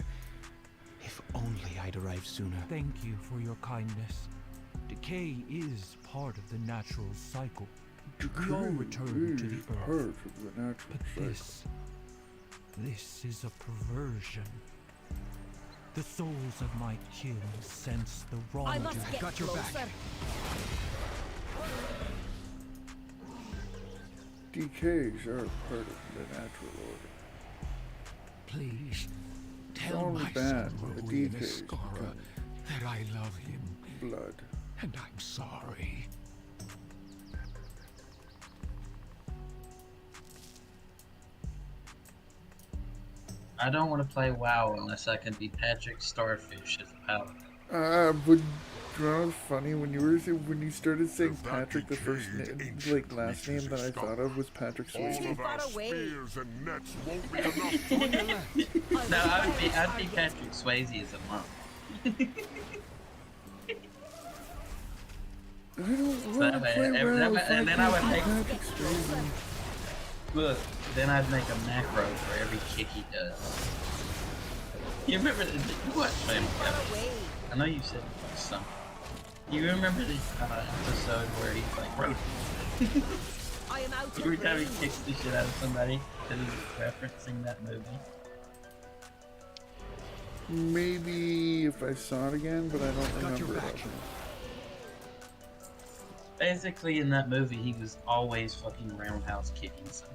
If only I'd arrived sooner.
Thank you for your kindness. Decay is part of the natural cycle. We all return to the
Part
earth.
of the natural
But
cycle.
this is a perversion. The souls of my kin sense the
I
wrongdoing.
must get
got your back.
closer.
Decays are part of the natural order.
Please, tell
only
my
bad
son
the
Rowena
decays
Skara
become
that I love him
Blood.
And I'm sorry.
I don't want to play WoW unless I can be Patrick Starfish as a paladin.
But you know what's funny when you started saying Patrick, the first last name that I thought of was Patrick Swayze.
All of our spears and nets won't be enough.
No, I'd be Patrick Swayze as a monk.
I don't want to play WoW.
And then I would make
Patrick Swayze.
look. Then I'd make a macro for every kick he does. You remember? Did you watch Family Guy? I know you said something. You remember the episode where he's like, bro? Every time he kicks the shit out of somebody, because he's referencing that movie.
Maybe if I saw it again, but I don't remember it.
Basically, in that movie, he was always fucking roundhouse kicking something.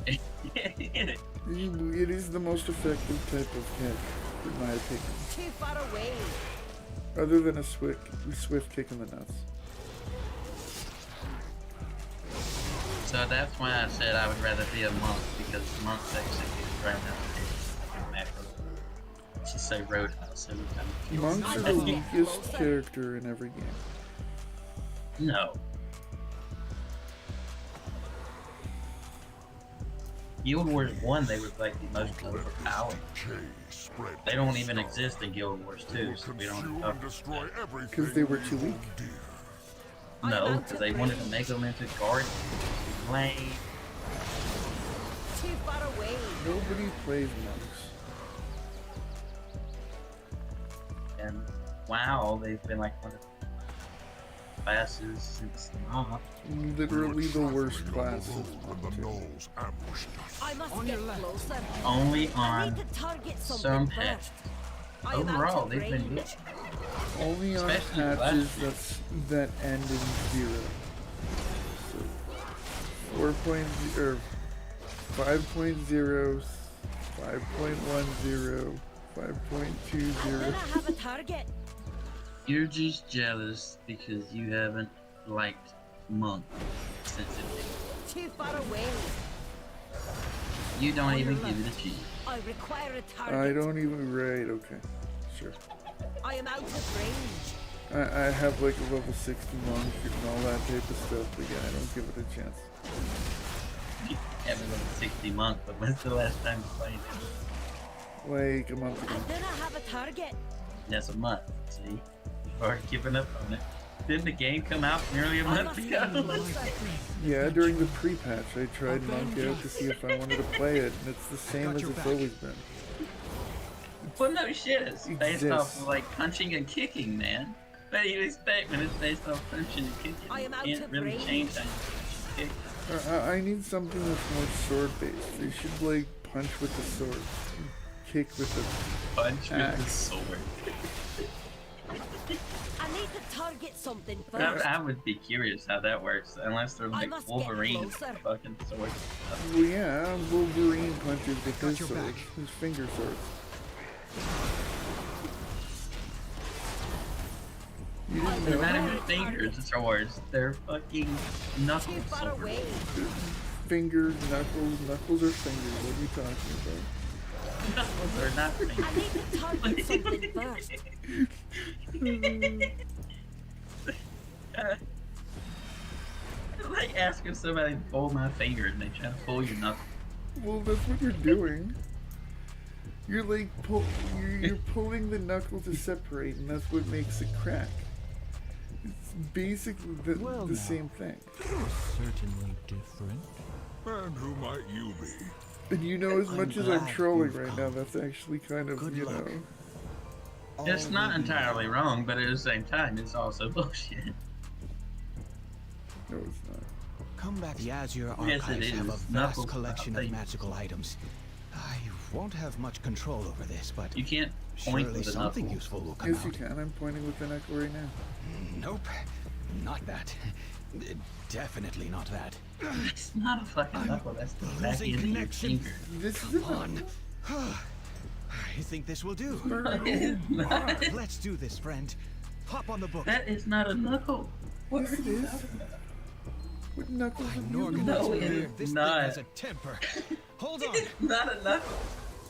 It is the most effective type of kick, in my opinion.
Too far away.
Other than a swift kick in the nuts.
So that's why I said I would rather be a monk, because monks actually get roundhouse kicks in macro. Let's just say roadhouse every time.
Monks are the weakest character in every game.
No. Guild Wars 1, they were like the most overpowered. They don't even exist in Guild Wars 2, so we don't talk about that.
Because they were too weak.
No, because they wanted to make them into guardians. Lame.
Too far away.
Nobody plays monks.
And wow, they've been like one of the classes since not.
Literally the worst class.
I must get closer.
Only
I
on
need to target
some
something
patches.
first. I am out
Overall,
of
they've been
range.
good.
Only on
Especially
patches that end in 0. So 4.0 or 5.0, 5.10, 5.20.
And then I have a target.
You're just jealous because you haven't liked Monk since it came.
Too far away.
You don't even give it a chance.
I require a target.
I don't even right. Okay, sure.
I am out of range.
I have like a level 60 monk and all that type of stuff, but yeah, I don't give it a chance.
You have a level 60 Monk, but when's the last time you played it?
Like a month ago.
And then I have a target.
That's a month, see? You've already given up on it. Didn't the game come out nearly a month ago?
Yeah, during the pre-patch, I tried Monk out to see if I wanted to play it, and it's the same as it's always been.
Well, no shit, it's based off of like punching and kicking, man. What do you expect when it's based off punching and kicking? You can't really change how you kick.
I need something that's more sword-based. They should like punch with the sword, kick with the
punch
axe.
with the sword.
I need to target something first.
I would be curious how that works, unless they're like Wolverine with fucking swords.
Well, yeah, Wolverine punches with his sword, his finger sword. You didn't know?
They're not even fingers swords, they're fucking knuckle swords.
Fingers, knuckles are fingers. What are you talking about?
Knuckles are not fingers.
I need to target something first.
Like asking somebody to pull my finger and they try to pull your knuckle.
Well, that's what you're doing. You're like you're pulling the knuckle to separate, and that's what makes it crack. It's basically the same thing.
Certainly different.
And who might you be?
And you know, as much as I'm trolling right now, that's actually kind of, you know.
It's not entirely wrong, but at the same time, it's also bullshit.
No, it's not.
Come back. The Azure
Yes,
Archives
it
have a
is.
vast
Knuckles
collection
not
of
fake.
magical items. I won't have much control over this, but
You can't point
surely
with a
something
knuckle.
useful will come
Yes, you
out.
can. I'm pointing with the knuckle right now.
Nope, not that. Definitely not that.
It's not a fucking knuckle, that's the back
losing
end of your
connection.
finger.
This is
On. I think this will do.
That
Let's do this, friend. Hop on the book.
is not a knuckle. What
Yes,
are
it
you
is.
talking about?
What knuckles have
An
you
organized
No, it
player,
is
this
not.
thing has a temper. Hold on.
It's not a knuckle.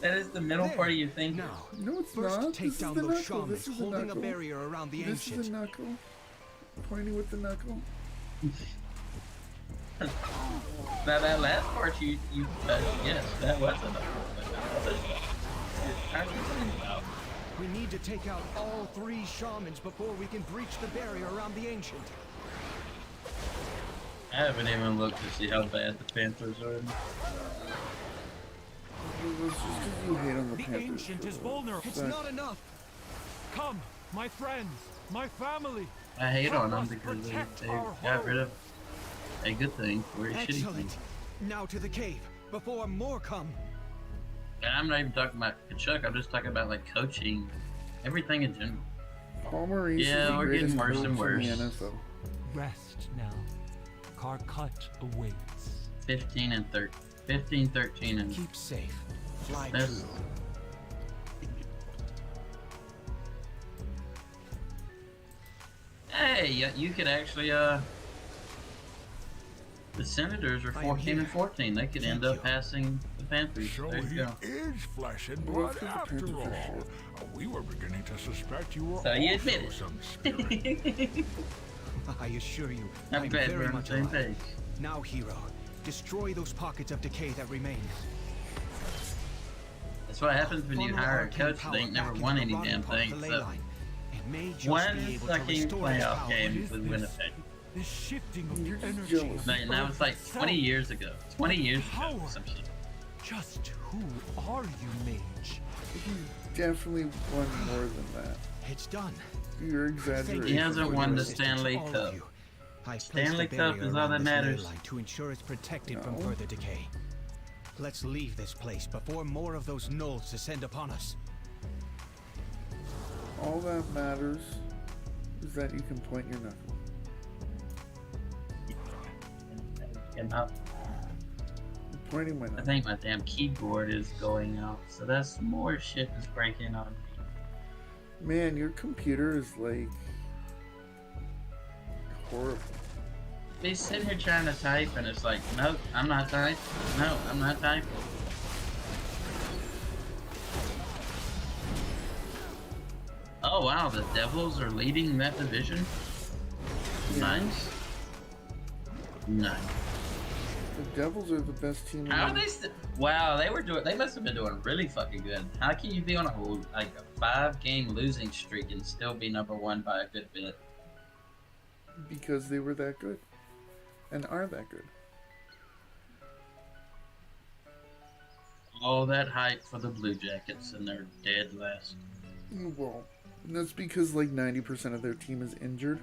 That is the middle
There.
part of your finger.
Now,
No, it's
first
not.
take
This
down
is the
those
knuckle.
shamans
This is the
holding a
knuckle.
barrier around the
This is
ancient.
a knuckle. Pointing with the knuckle.
Now that last part you yes, that was a knuckle. But the others,
We need to take out all 3 shamans before we can breach the barrier around the ancient.
I haven't even looked to see how bad the Panthers are.
It was just because you hate on the
The
Panthers.
ancient is vulnerable.
It's not enough.
Come, my friends, my family.
I hate on them
Help us
because they
protect our
got
home.
rid of a good thing for a shitty thing.
Excellent. Now to the cave before more come.
And I'm not even talking about Kachuk, I'm just talking about like coaching, everything in general.
Paul Maurice
Yeah,
is the
we're getting
greatest
worse
coach
and worse.
in the NFL.
Rest now. Karkut awaits.
15 and 13 and
Keep safe. Fly
That's-
true.
hey, you could actually the Senators are
I am
14 and
here.
14. They could end
Thank
up
you.
passing the Panthers.
So
There
he
you go.
is flesh and
Well,
blood
that's 'cause the
after
Panthers are
all.
shit.
We were beginning to suspect you were
So you
also
admit it.
some spirit.
I assure you,
I'm glad
very
we're on the
much
same
alive.
page.
Now, hero, destroy those pockets of decay that remain.
That's what happens when you
Funnel
hire a
arcane
coach
power
that ain't never
back
won
into
any
the rotting
damn
part of
thing.
the ley
So
line. It may just
one
be able to
fucking
restore its
playoff
power.
game
What
with
is this?
Winnipeg.
This shifting of
You're
the
just
energy.
jealous.
of
Like,
the
now
earth
it's like
itself.
20 years ago. 20 years ago.
Power.
Some shit.
Just who are you, mage?
He definitely won more than that.
It's done.
You're
Thank
exaggerating.
He
you
hasn't
for
won
your
the
assistance,
Stanley
all of
Cup.
you. I've
Stanley
placed a
Cup
barrier
is all
around
that
this ley
matters.
line to ensure it's protected from
No.
further decay. Let's leave this place before more of those gnolls descend upon us.
All that matters is that you can point your knuckle.
And I
I'm pointing my
I
knuckle.
think my damn keyboard is going out. So that's more shit that's breaking on me.
Man, your computer is like horrible.
Be sitting here trying to type and it's like, nope, I'm not typing. No, I'm not typing. Oh wow, the Devils are leading that division? Nice. Nice.
The Devils are the best team in
How are
the
they wow, they must have been doing really fucking good. How can you be on a whole, like a 5-game losing streak and still be number 1 by a good bit?
because they were that good. And are that good.
All that hype for the Blue Jackets and they're dead last.
Well, that's because like 90% of their team is injured.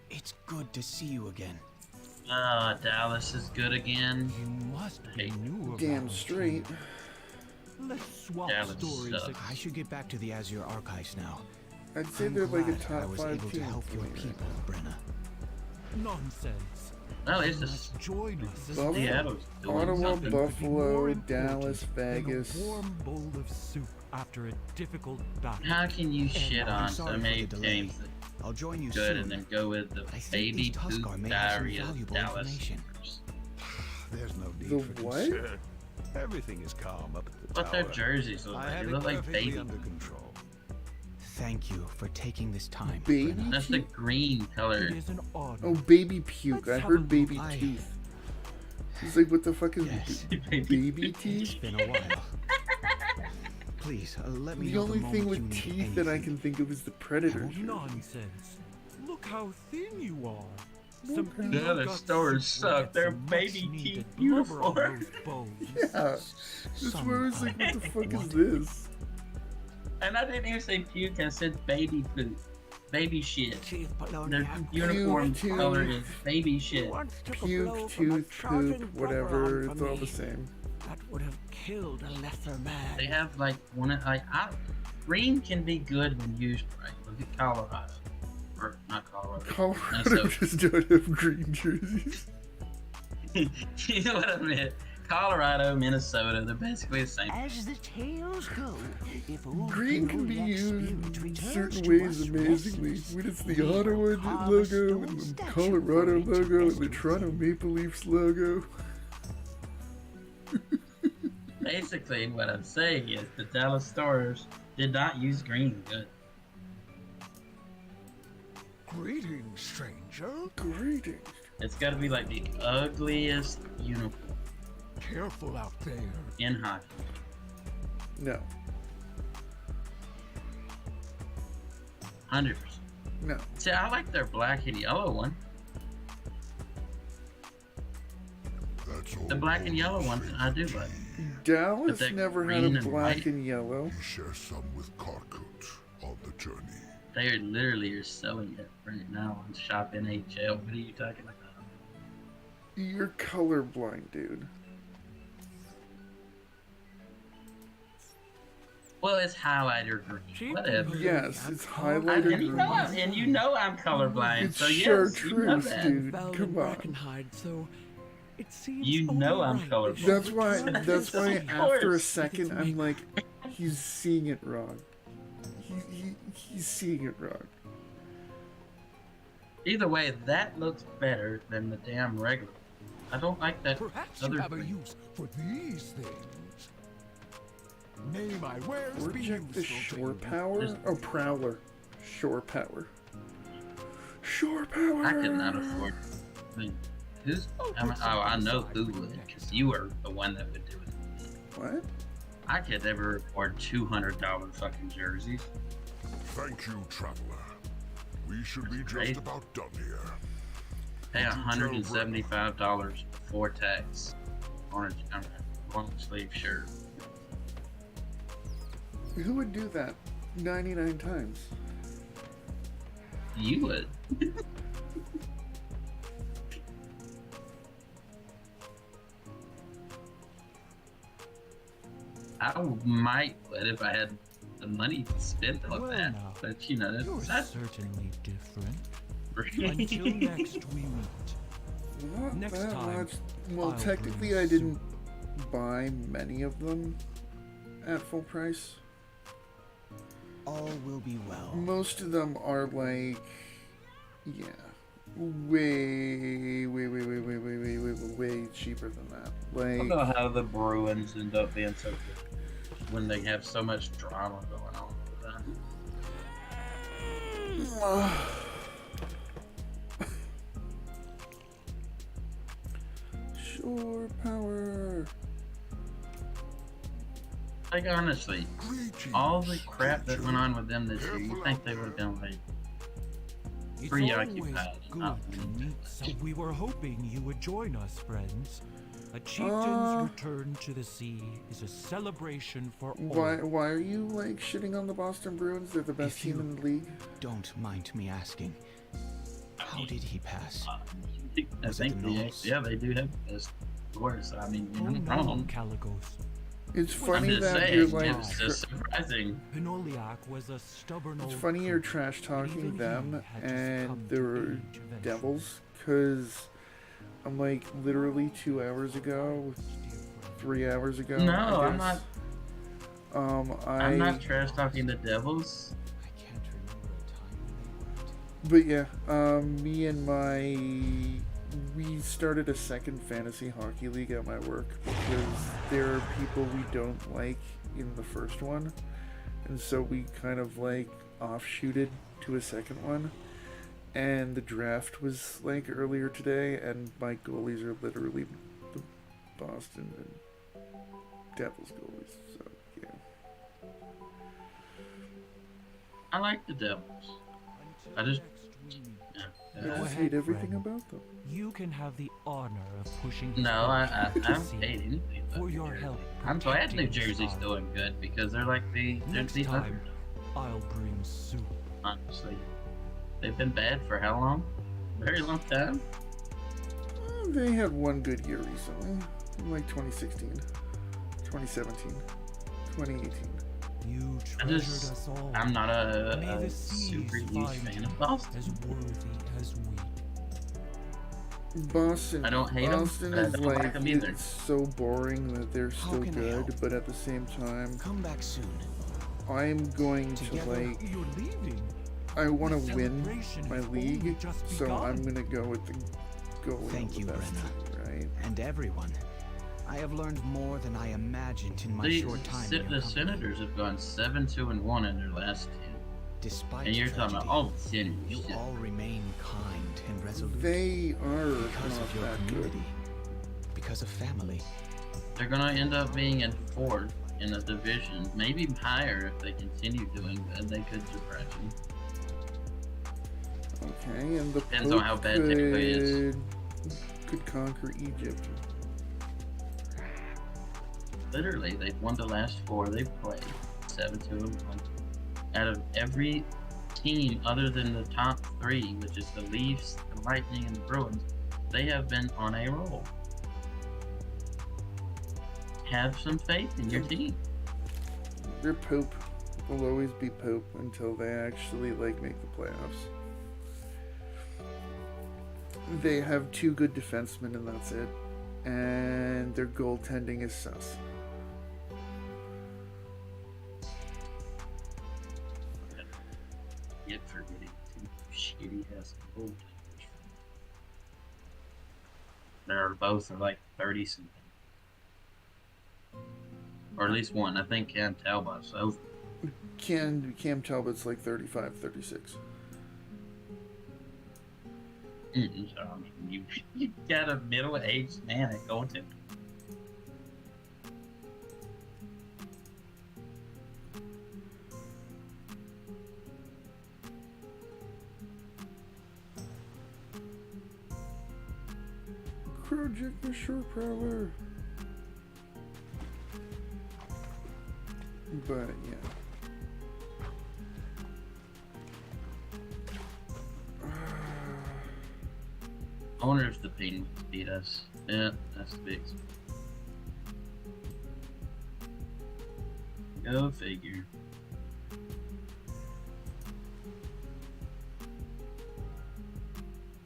It's good to see you again.
Ah, Dallas is good again.
You must be
Hey,
new
Damn
around
straight.
here. Let's swap
Dallas
stories.
sucks.
I should get back to the Azure archives now.
I'd say
I'm
they're like a
glad I
top
was
5
able
team.
to help
for
your
me right
people, Brenna.
Nonsense.
Well, it's
You
just
must join us.
Buffalo,
Seattle's doing
Ottawa,
something.
Buffalo, Dallas,
Than
Vegas.
a warm bowl of soup after a difficult battle.
How can you shit
I'm
on
sorry
so
for
many
the delay.
teams that
I'll join you
good
soon.
and then go with the
But I think
baby
these Tuskar
poop
may have some
diarrhea
valuable
Dallas.
information.
There's no need
The
for
what?
concern. Everything is calm up at the
What their
tower.
jerseys look
I
like?
have
They
it
look like
perfectly
baby.
under control.
Thank you for taking this time,
Baby?
Brenna.
That's the green color.
It is an honor.
Oh, baby puke.
Let's
I
have a
heard
look.
baby
I-
teeth. He's like, what the fuck is
Yes.
baby
It's
teeth?
been a while. Please, let me
The
know
only
the
thing
moment
with
you need
teeth that I
anything.
can think of is the Predator. jersey.
Nonsense. Look how thin you are. Some
Okay.
Yeah, the
ill-got
stores
soup will
suck.
get
They're
some
baby
much-needed
teeth
blubber on
uniform.
those bones.
Yeah. That's where I was like, what the fuck is
What?
this?
And I didn't even say puke, I said baby poop. Baby shit.
Chief
Their
Poloniac.
uniform
Puke,
color
tooth.
is baby shit.
once took a blow
Puke,
from a
tooth,
charging
poop,
brother
whatever.
on
It's
for
all
me.
the same.
That would have killed a lesser man.
They have like one of green can be good when used right. Look at Colorado. Or not Colorado.
Colorado
Minnesota.
just don't have green jerseys.
You know what I meant? Colorado, Minnesota, they're basically the same.
As the tales go, if old
Green can be
Panoliak's
used
spirit
in
returns
certain
to
ways
us
amazingly.
restless,
When it's
we
the
will
Ottawa
carve a
logo,
stone
and the
statue
Colorado
for it to
logo, and
rest
the Toronto
within.
Maple Leafs logo.
Basically, what I'm saying is the Dallas Stars did not use green good.
Greetings, stranger.
Greetings.
It's got to be like the ugliest uniform
Careful out there.
in hockey.
No.
100%.
No.
See, I like their black and yellow one.
That's all.
The black and yellow one, I do like.
Dallas
that
never had
green
a
and
black
white.
and yellow.
We share some with Karkut on the journey.
They literally are selling it right now on Shop NHL. What are you talking about?
You're colorblind, dude.
Well, it's highlighter green. Whatever.
Yes, it's
And
highlighter
you know,
green.
and you know I'm colorblind,
It's
so yes, you know
chartreuse,
that.
dude.
Val
Come
and
on.
Brackenhide, so it seems
You know I'm
only right
colorblind.
that
That's why.
you
That's why.
Of
After a
course.
second, I'm like, he's seeing it wrong. He's seeing it wrong.
Either way, that looks better than the damn regular. I don't like that
Perhaps
other
you have a
green.
use for these things. May my wares be
Project the
useful to
shore
you.
power? Oh, Prowler. Shore power. Shore power!
I could not afford. I mean, who's? I know who would, because you are the one that would do it.
What?
I could never afford $200 fucking jerseys.
Thank you, traveler. We should be just
Great.
about done here.
Pay $175 before tax on a long sleeve shirt.
Who would do that 99 times?
You would. I might would if I had the money to spend on
Well,
that.
now,
But you know,
You're
that's
certainly different. Until next we meet.
Not
Next
that
time,
much. Well,
I'll
technically,
bring
I didn't buy many of them at full price.
All will be well.
Most of them are like, yeah, way cheaper than that.
I don't
Like,
know how the Bruins end up being so good when they have so much drama going on with them.
shore power.
Like honestly, all the crap that went on with them this year, you think they would have been like
It's
preoccupied?
always good
not
to
doing
meet
that.
We were hoping you would join us, friends. A chieftain's return to the sea is a celebration for all.
Why are you like shitting on the Boston Bruins? They're the best
If
team
you-
in the league.
Don't mind me asking. How did he pass?
I
Was it
think
the
they,
Knolls?
yeah, they do have the best scores. I mean,
Oh
you're not
no,
wrong.
Caligos.
It's
I'm
funny
just
that
saying,
you're like.
it's just surprising.
Pinoliak was a stubborn
It's
old
funny you're
creature,
trash
but even
talking
he
them
had to succumb
and
to
the
age eventually.
Devils, because I'm like literally 2 hours ago, 3 hours ago.
No,
I
I'm
guess,
not. I'm not trash talking the Devils.
I can't remember a time when they weren't.
But yeah, me and we started a second fantasy hockey league at my work because there are people we don't like in the first one, and so we kind of like offshooted to a second one. And the draft was like earlier today, and my goalies are literally the Boston and Devils goalies. So yeah.
I like the Devils. I just, yeah.
I
Go
just
ahead,
hate everything
friend.
about them.
You can have the honor of pushing.
No, I
to
don't
sea
hate anything about
for
New
your
Jersey.
help.
I'm glad New
protecting
Jersey's
Scotland.
doing good because they're like they're
Next
the
time,
underdog,
I'll bring soup.
honestly. They've been bad for how long? Very long time.
They had one good year recently, like 2016, 2017, 2018.
You
I
treasured
just,
us all.
I'm not
May
a
the seas
super huge
find
fan
you
of Boston.
as worthy as we.
Boston.
I don't hate them,
Boston
but I
is
don't
like
like them either.
it's so boring that they're
How
still
can I
good,
help?
but at the same time,
Come back soon.
I'm going to
Together,
like.
You're leaving.
I want to
The
win
celebration
my
has only
league,
just
so
begun.
I'm gonna go with the goalie
Thank
of the
you,
best
Brenna.
team, right?
And everyone. I have learned more than I imagined in my
The,
short time in
the
your company.
Senators have gone 7-2-1 in their last 10.
Despite
And you're talking
tragedy,
about, oh, Senators.
you
shit.
all remain kind and resolute.
They are
because
not
of your
that good.
community. Because of family.
They're gonna end up being in 4th in the division, maybe higher if they continue doing good. They could depression.
Okay, and the
Depends on how
Pope
bad Tampa is.
could conquer Egypt.
Literally, they've won the last 4 they've played. 7-2-1. Out of every team other than the top 3, which is the Leafs, the Lightning, and the Bruins, they have been on a roll. Have some faith in your team.
Their Pope will always be Pope until they actually like make the playoffs. They have 2 good defensemen and that's it. And their goaltending is sus.
Yet for getting 2 shitty ass goaltenders. They're both like 30 something. Or at least one. I think Cam Talbot's over.
Cam Talbot's like 35, 36.
So, I mean, you got a middle-aged man at goaltender.
Project the Short Prowler. But yeah.
I wonder if the Penguins beat us. Yeah, that's the big. Go figure.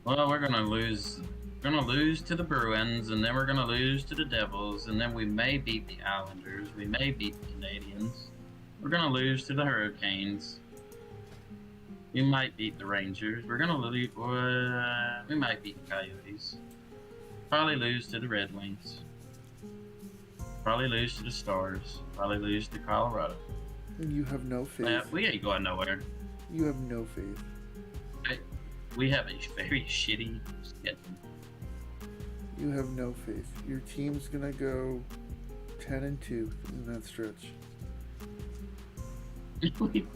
Well, we're gonna lose. We're gonna lose to the Bruins, and then we're gonna lose to the Devils, and then we may beat the Islanders. We may beat the Canadians. We're gonna lose to the Hurricanes. We might beat the Rangers. We're gonna lose. We might beat the Coyotes. Probably lose to the Red Wings. Probably lose to the Stars. Probably lose to Colorado.
You have no faith.
We ain't going nowhere.
You have no faith.
We have a very shitty schedule.
You have no faith. Your team's gonna go 10-2 in that stretch.
We've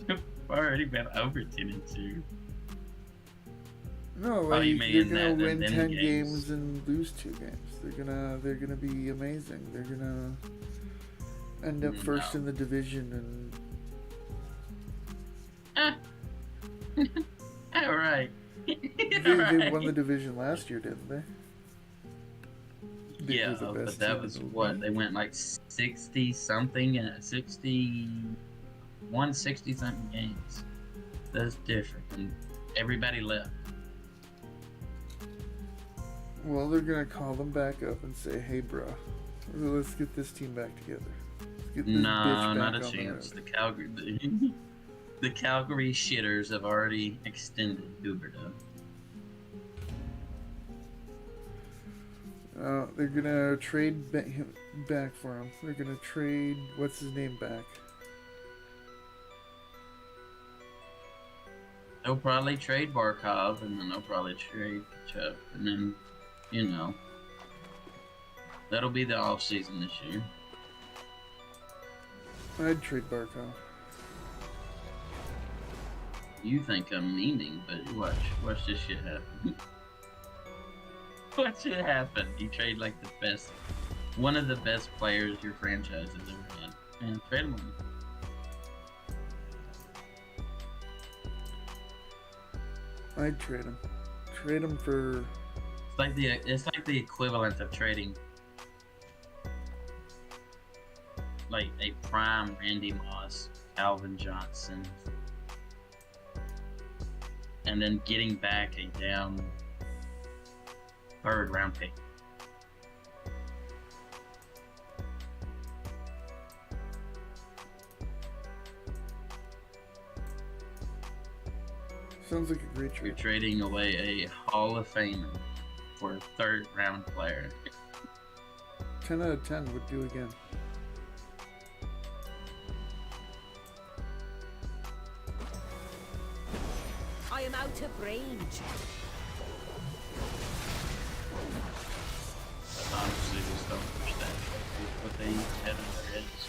already been over 10-2.
No, like,
you
they're
mean
gonna
that
win
in
10
games?
games and lose 2 games. They're gonna be amazing. They're gonna end up first in the division and
All right.
they won the division last year, didn't they?
Yeah, but that was what they went like 60 something and 61, 60 something games. That's different, and everybody left.
Well, they're gonna call them back up and say, "Hey, bro, let's get this team back together. Let's get this bitch
No,
back
not a
on the
chance.
road."
The Calgary shitters have already extended Huberto.
They're gonna trade him back for him. They're gonna trade what's his name back.
They'll probably trade Barkov, and then they'll probably trade Chuck, and then, you know, that'll be the off season this year.
I'd trade Barkov.
You think I'm meaning, but watch this shit happen. Watch it happen. You trade like the best, one of the best players your franchise has ever had, and trade him.
I'd trade him. Trade him for.
It's like the equivalent of trading like a prime Randy Moss, Calvin Johnson, and then getting back a down Third round pick.
Sounds like a great
You're
trade.
trading away a Hall of Famer for a third round player.
10 out of 10 would do again.
I am out of range.
Honestly, just don't understand what they had in their heads.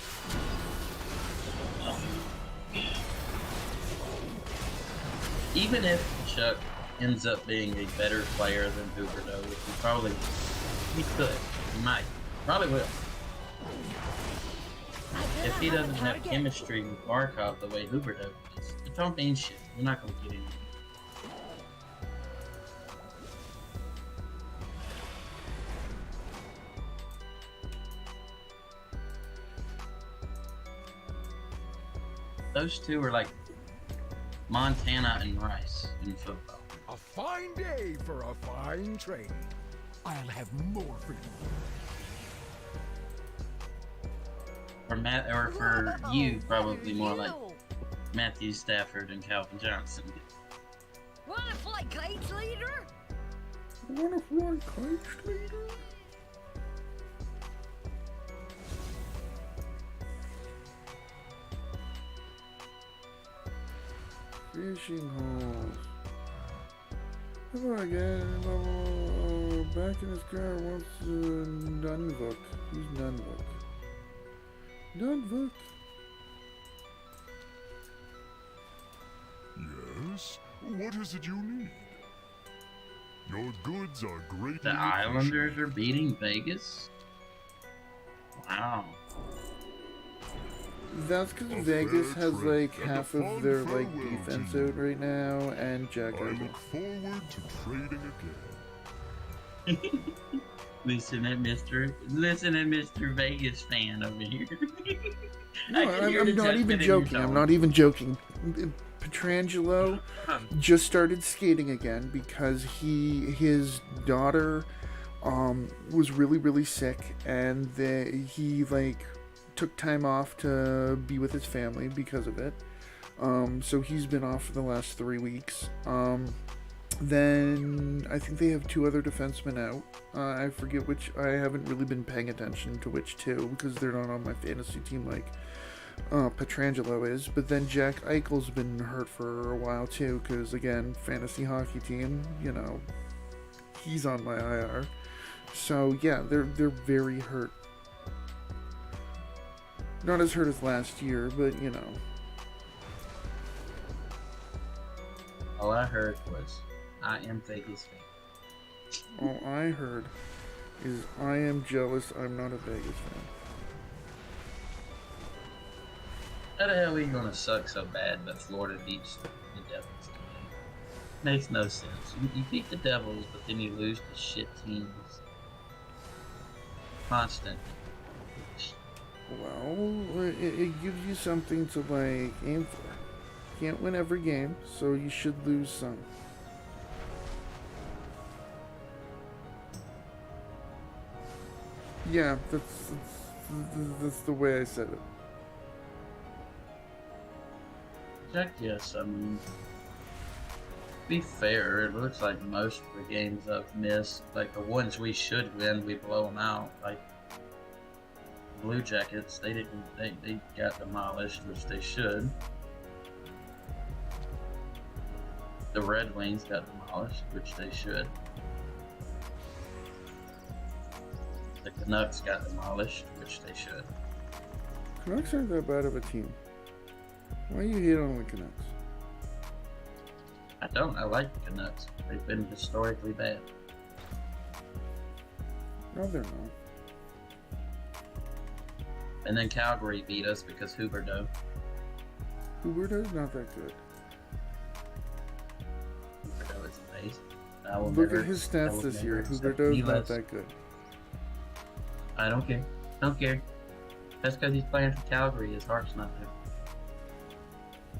Even if Chuck ends up being a better player than Huberto, which he could, he might, probably will. If he doesn't have chemistry with Barkov the way Huberto does, it don't mean shit. We're not gonna get anything. Those two are like Montana and Rice in football.
A fine day for a fine trade.
I'll have more for you.
Or for you, probably more like Matthew Stafford and Calvin Johnson.
Wanna fly kites, leader?
Wanna fly kites, leader? Fishing holes. Hello again. Back in his car wants Nunvuk. Who's Nunvuk? Nunvuk.
Yes? What is it you need? Your goods are greatly
The Islanders are beating Vegas? Wow.
That's because Vegas has like half of their like defense out right now, and Jack
I
Eichel.
look forward to trading again.
Listen at Mr. Vegas fan over here.
No, I'm not even joking. I'm not even joking. Petrangelo just started skating again because his daughter was really sick, and he like took time off to be with his family because of it. So he's been off for the last 3 weeks. Then I think they have 2 other defensemen out. I forget which. I haven't really been paying attention to which 2 because they're not on my fantasy team like Petrangelo is. But then Jack Eichel's been hurt for a while too because, again, fantasy hockey team, you know, he's on my IR. So yeah, they're very hurt. Not as hurt as last year, but you know.
All I heard was, I am Vegas fan.
All I heard is I am jealous I'm not a Vegas fan.
How the hell are you gonna suck so bad that Florida beats the Devils? Makes no sense. You beat the Devils, but then you lose to shit teams. Constant.
Well, it gives you something to like aim for. Can't win every game, so you should lose some. Yeah, that's the way I said it.
Check, yes, I mean, to be fair, it looks like most of the games I've missed, like the ones we should win, we blow them out. Like Blue Jackets, they got demolished, which they should. The Red Wings got demolished, which they should. The Canucks got demolished, which they should.
Canucks aren't that bad of a team. Why you hate on the Canucks?
I don't. I like the Canucks. They've been historically bad.
No, they're not.
And then Calgary beat us because Huberto.
Huberto's not that good.
Huberto is amazing. I will
Look
never,
at his
I
stats
will
this
never
year.
accept
Huberto's
any
not
less.
that good.
I don't care. Don't care. That's because he's playing for Calgary. His heart's not there.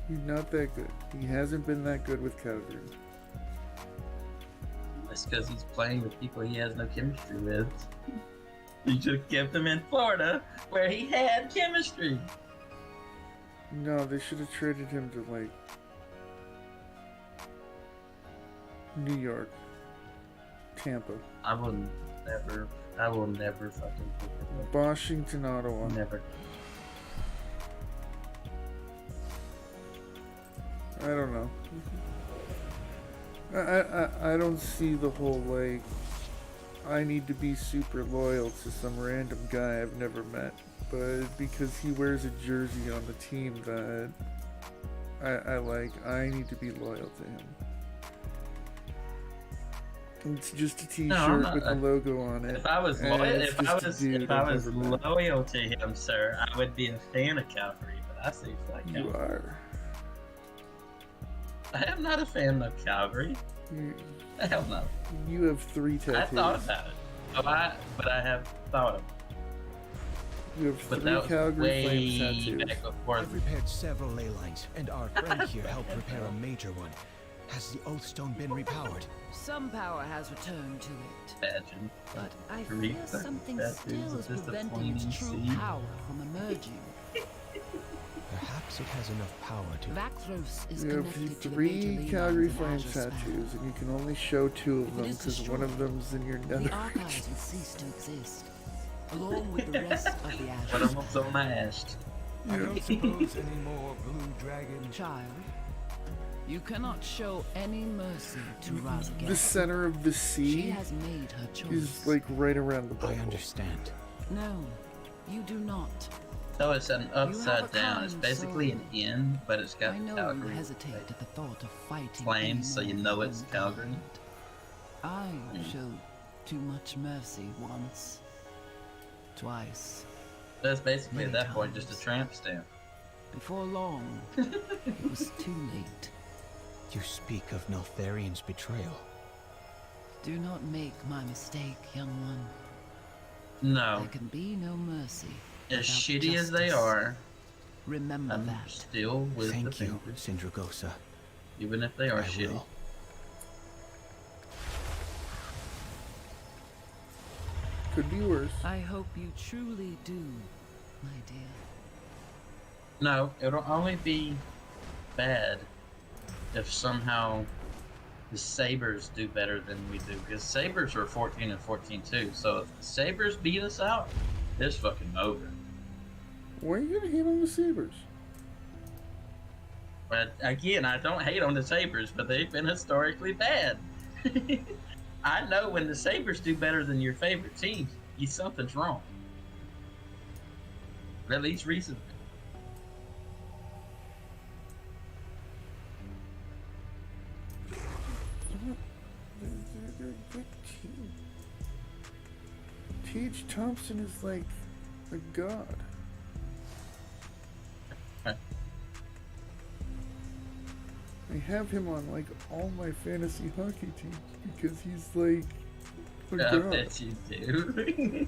He's not that good. He hasn't been that good with Calgary.
That's because he's playing with people he has no chemistry with. You should have kept him in Florida, where he had chemistry.
No, they should have traded him to, like, New York. Tampa.
I will never fucking pick him up.
Washington, Ottawa.
Never.
I don't know. I don't see the whole, like, I need to be super loyal to some random guy I've never met, but because he wears a jersey on the team that I like, I need to be loyal to him. It's just a t-shirt with the logo on it.
If I was loyal, if I was loyal to him, sir, I would be a fan of Calgary, but I say fuck Calgary.
You are.
I am not a fan of Calgary. Hell no.
You have 3 tattoos.
I thought about it. But I have thought of it.
You have 3 Calgary Flames tattoos.
Back before
I've repaired several ley lines, and our friend here helped repair a major one. Has the Oathstone been repowered?
Some power has returned to it.
Imagine.
But I fear something still is preventing its true power from emerging.
Perhaps it has enough power to...
Vakthros is
You have
connected to the
3
major
Calgary
ley
Flames
lines of
tattoos, and you can only show 2 of them because one of them's in your nether.
The archives will cease to exist, along with the rest of the ashes.
One of them's on my ash.
I don't suppose any more blue dragon.
Child, you cannot show any mercy to Razageth.
The center of the
She
sea
has made her choice.
is like right around the bubble.
I understand.
No, you do not.
So it's an upside down. It's basically an N, but it's got
I know
Calgary
you hesitate at the thought of fighting
flames, so you
anyone
know it's
from
Calgary.
God. I showed too much mercy once, twice.
That's basically at
Many
that point just a
times.
tramp stamp.
Before long, it was too late.
You speak of Neltharian's betrayal.
Do not make my mistake, young one.
No.
There can be no mercy.
As
without
shitty as they
justice.
are,
Remember
I'm
that.
still with
Thank
the
you,
Painters,
Sindragosa.
even if they are
I
shitty.
will.
Could be worse.
I hope you truly do, my dear.
No, it'll only be bad if somehow the Sabres do better than we do. Because Sabres are 14 and 14 too. So if the Sabres beat us out, it's fucking over.
Why are you gonna hate on the Sabres?
But again, I don't hate on the Sabres, but they've been historically bad. I know when the Sabres do better than your favorite team, something's wrong. At least recently.
They're a good team. T.H. Thompson is like a god. I have him on like all my fantasy hockey teams because he's like a
I
god.
bet you do.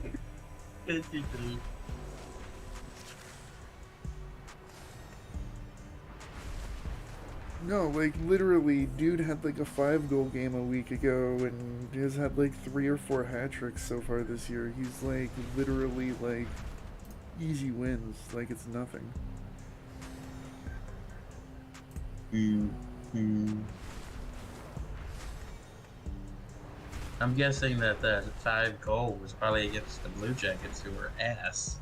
Bet you do.
No, like literally, dude had like a 5-goal game a week ago and has had like 3 or 4 hat tricks so far this year. He's like literally like easy wins, like it's nothing.
I'm guessing that the 5-goal was probably against the Blue Jackets, who were ass.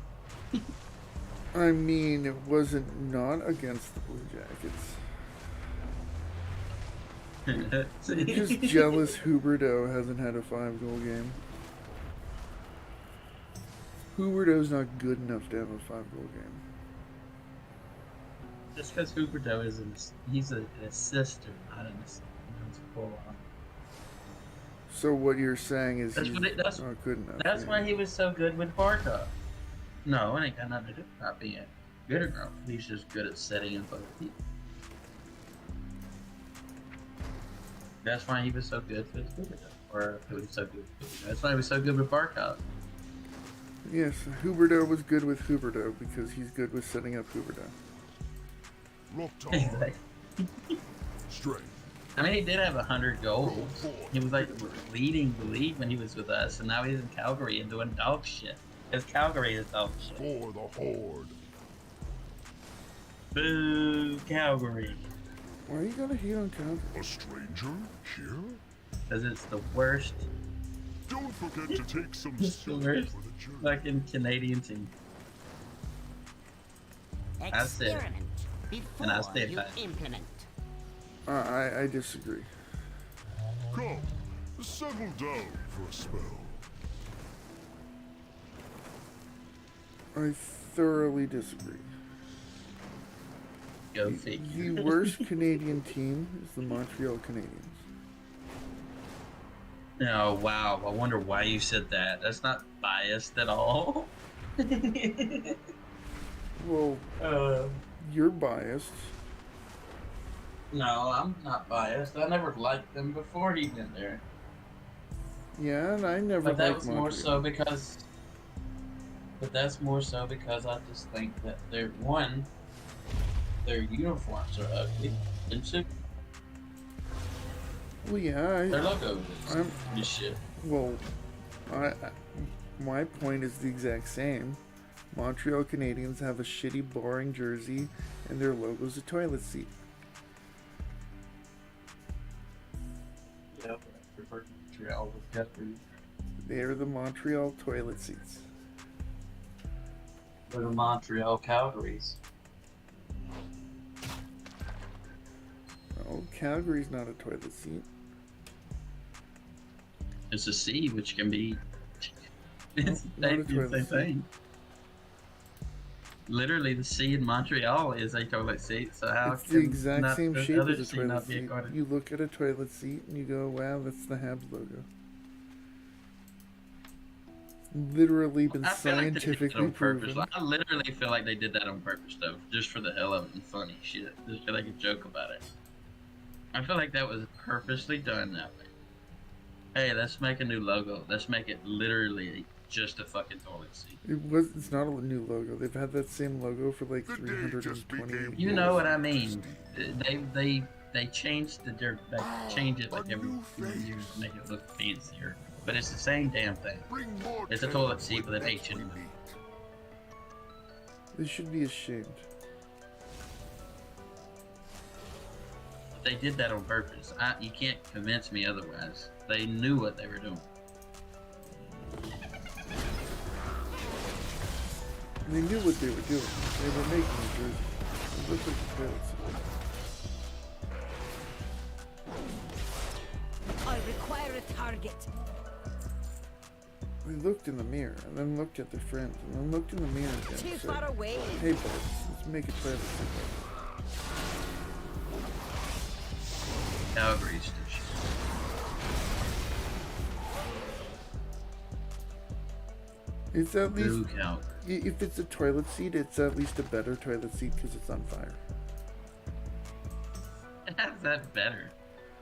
I mean, it wasn't not against the Blue Jackets. I'm just jealous Huberdeau hasn't had a 5-goal game. Huberdeau's not good enough to have a 5-goal game.
Just because Huberdeau he's an assister, not an full on.
So what you're saying is
That's
he's
what that's
not good enough.
That's why he was so good with Barkov. No, it ain't got nothing to do with not being good enough. He's just good at setting up other people. That's why he was so good with Huberdeau. Or he was so good. That's why he was so good with Barkov.
Yes, Huberdeau was good with Huberdeau because he's good with setting up Huberdeau.
Rock
Exactly.
Strength.
I mean, he did have 100 goals. He was like leading the league when he was with us, and now he's in Calgary and doing dog shit. Because Calgary is dog shit.
For the Horde.
Boo, Calgary.
Why are you gonna hate on Calgary?
A stranger here?
Because it's the worst.
Don't forget to take some
It's the
soup
worst
for the journey.
fucking Canadian team. I said,
Experiment
and I
before
stay
you
fast.
implement.
I disagree.
Come, settle down for a spell.
I thoroughly disagree.
Go figure.
The worst Canadian team is the Montreal Canadiens.
Oh, wow. I wonder why you said that. That's not biased at all.
Well, you're biased.
No, I'm not biased. I never liked them before he went there.
Yeah, and I never
But that
liked
was
Montreal.
more so because... But that's more so because I just think that they're, one, their uniforms are ugly, and two,
Well, yeah,
their logo
I'm-
is pretty shit.
well, my point is the exact same. Montreal Canadiens have a shitty, boring jersey, and their logo's a toilet seat.
Yeah, but I prefer Montreal with Calgary.
They're the Montreal toilet seats.
They're the Montreal Calgaries.
Oh, Calgary's not a toilet seat.
It's a C, which can be... it's
not a
the
toilet
same
seat.
thing. Literally, the C in Montreal is a toilet seat, so how
It's
can
the exact
not
same
the
shape
other
as a
C
toilet
not be
seat.
accorded?
You look at a toilet seat and you go, wow, that's the Habs logo. Literally been
I feel like they did that
scientifically
on purpose.
proven.
I literally feel like they did that on purpose, though, just for the hell of it and funny shit, just so they could joke about it. I feel like that was purposely done that way. Hey, let's make a new logo. Let's make it literally just a fucking toilet seat.
It's not a new logo. They've had that same logo for like 320
You know what I mean? They changed they change it like every few years to make it look fancier, but it's the same damn thing. It's a toilet seat with an H in it.
They should be ashamed.
They did that on purpose. You can't convince me otherwise. They knew what they were doing.
They knew what they were doing. They were making a jersey. It looked like a toilet seat.
I require a target.
They looked in the mirror, and then looked at their friends, and then looked in the mirror again.
Too
and said,
far away.
Hey, boys, let's make a toilet seat.
Calgary's too shit.
It's at least,
Blue Calgary.
if it's a toilet seat, it's at least a better toilet seat because it's on fire.
How's that better?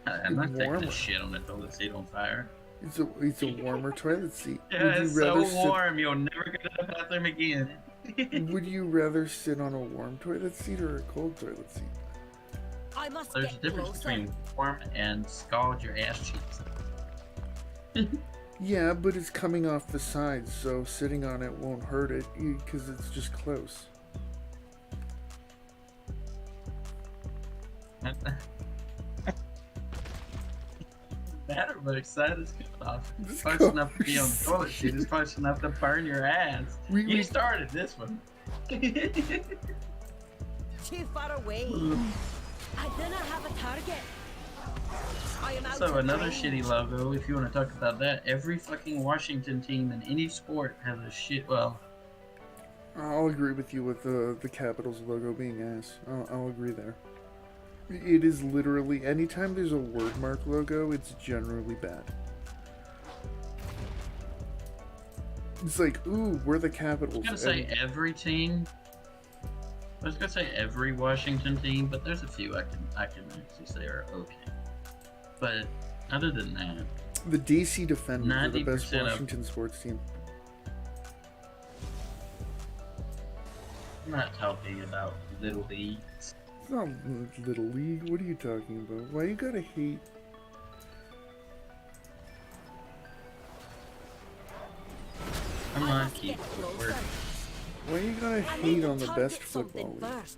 I'm not
It's
taking
warmer.
a shit on the toilet seat on fire.
It's a warmer toilet seat.
Yeah, it's so
rather
warm you'll never go to the bathroom again.
Would you rather sit on a warm toilet seat or a cold toilet seat?
I must
There's a
get
difference
closer.
between warm and scald your ass cheeks.
Yeah, but it's coming off the sides, so sitting on it won't hurt it because it's just close.
Matter what excited is good off.
This
It's close enough to be on the toilet
conversation-
seat. It's close enough to burn your ass. You started this one.
Too far away. I do not have a target. I am out
So
of
another
range.
shitty logo, if you want to talk about that, every fucking Washington team in any sport has a shit, well,
I'll agree with you with the Capitals logo being ass. I'll agree there. It is literally, anytime there's a word mark logo, it's generally bad. It's like, ooh, we're the
I
Capitals.
was gonna say
and-
every team. I was gonna say every Washington team, but there's a few I can actually say are okay. But other than that,
the DC Defenders are the best
90% of-
Washington sports team.
I'm not talking about little leagues.
It's not Little League. What are you talking about? Why you gotta hate?
Come on, keep working.
Why you gotta hate on the best football league?
First.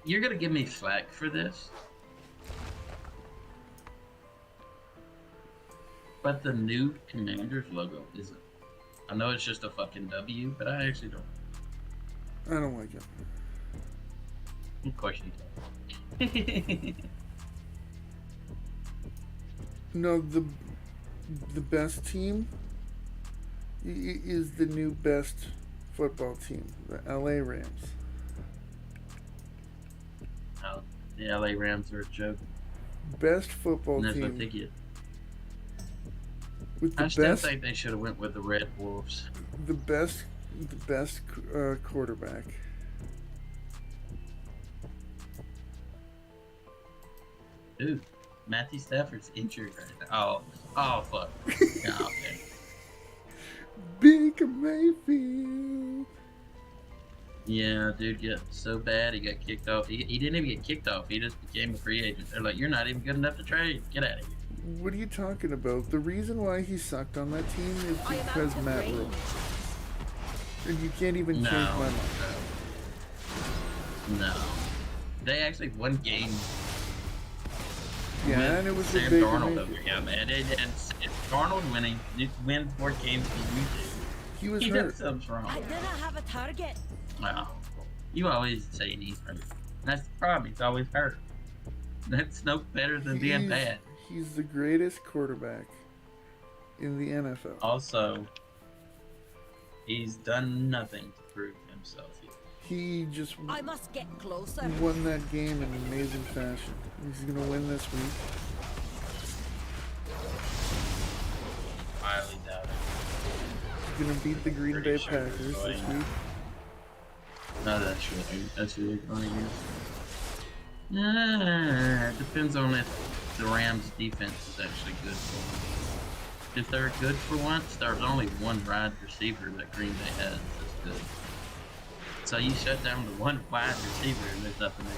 You're gonna give me flack for this? But the new Commander's logo isn't. I know it's just a fucking W, but I actually don't.
I don't like it.
Of course you don't.
No, the best team is the new best football team, the LA Rams.
Oh, the LA Rams are a joke.
Best football
And that's
team.
what they get.
With the
I still
best,
think they should have went with the Red Wolves.
the best quarterback.
Dude, Matthew Stafford's injured right now. Oh fuck. Yeah, okay.
Baker Mayfield.
Yeah, dude got so bad he got kicked off. He didn't even get kicked off. He just became a free agent. They're like, you're not even good enough to trade. Get out of here.
What are you talking about? The reason why he sucked on that team is because Matt Rule. And you can't even change my mind.
No. They actually won games.
Yeah, and it was
Sam
with Baker
Darnold
Mayfield.
over here, man. And if Darnold winning, you win more games than you do.
He was
He
hurt.
does something wrong.
I didn't have a target.
Wow. You always say he's hurt. That's the problem. He's always hurt. That's no better than being bad.
He's the greatest quarterback in the NFL.
Also, he's done nothing to prove himself yet.
He just
I must get closer.
won that game in amazing fashion. He's gonna win this week.
Highly doubt it.
He's gonna beat the Green
Pretty
Bay
sure
Packers
he's
this
going.
week.
No, that's really funny. It depends on if the Rams' defense is actually good for once. If they're good for once, there's only one wide receiver that Green Bay has that's good. So you shut down the one wide receiver and there's nothing there.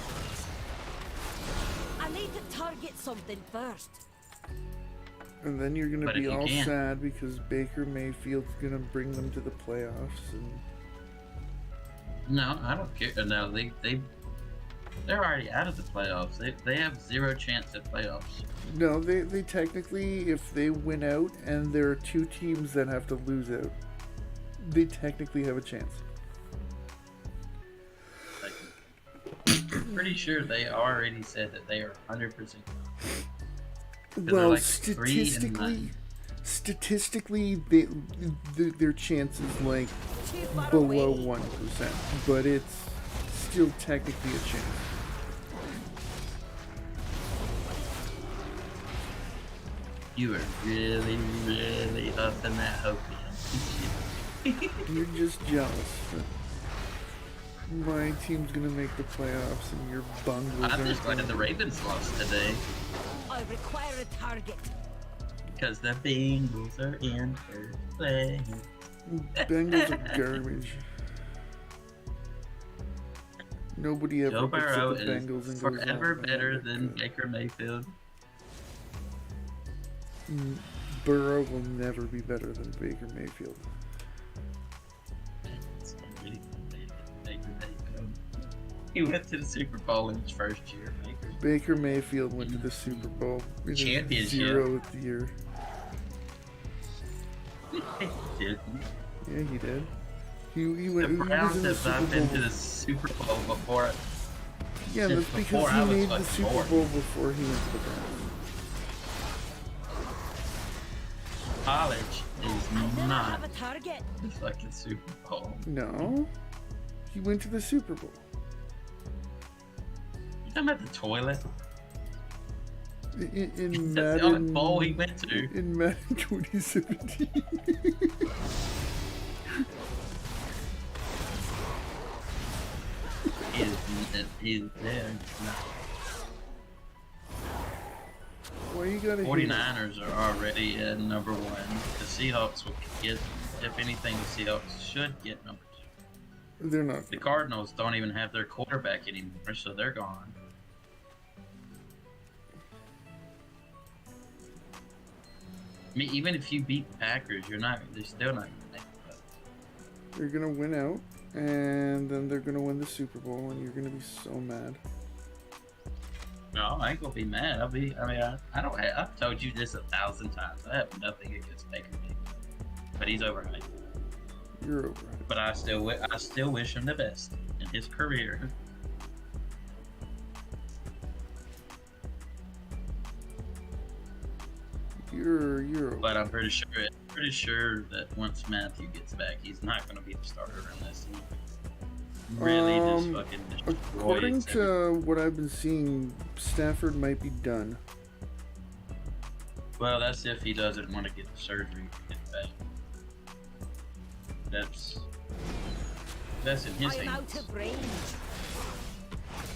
I need to target something first.
And then you're gonna
But
be
if you
all
can't-
sad because Baker Mayfield's gonna bring them to the playoffs. And
No, I don't care. No, they're already out of the playoffs. They have zero chance at playoffs.
no, they technically, if they win out and there are two teams that have to lose out, they technically have a chance.
Pretty sure they already said that they are 100%.
Well,
like 3-9.
statistically, their chance is like
Too far
below
away.
1%, but it's still technically a chance.
You are really, really up in that hopium.
You're just jealous that my team's gonna make the playoffs and your bunglers
I'm just
aren't
glad the
gonna.
Ravens lost today
I require a target.
because the Bengals are in third place.
Bengals are garbage. Nobody ever
Joe
picks
Burrow
up the Bengals
is
and goes,
forever
"Oh, man,
better
they're
than
good."
Baker Mayfield.
Burrow will never be better than Baker Mayfield.
It's really Baker Mayfield. He went to the Super Bowl in his first year.
Baker Mayfield went to the Super Bowl in his
Championship.
0th year.
Did
Yeah, he did. He
the
went. He was
Browns
in the
have not
Super
been to
Bowl.
the Super Bowl before?
Yeah,
since
that's because
before
he
I was
made the
fucking
Super
born.
Bowl before he went to the Browns.
College
I
is
didn't
not
have a target.
the fucking Super Bowl.
No, he went to the Super Bowl.
You talking about the toilet?
In
That's the only
Madden.
bowl he went to.
In Madden 2017.
He's there.
Why you gotta
49ers are already at number 1. The Seahawks will get, if anything, the Seahawks should get number 2.
They're not.
The Cardinals don't even have their quarterback anymore, so they're gone. I mean, even if you beat the Packers, they're still not gonna make it.
They're gonna win out, and then they're gonna win the Super Bowl, and you're gonna be so mad.
No, I ain't gonna be mad. I've told you this 1,000 times. I have nothing against Baker Mayfield, but he's overhyped.
You're overhyped.
But I still wish him the best in his career.
You're.
But I'm pretty sure that once Matthew gets back, he's not gonna be the starter unless he really just fucking destroys
according to what I've been seeing, Stafford might be done.
Well, that's if he doesn't want to get the surgery to get back. That's in his hands.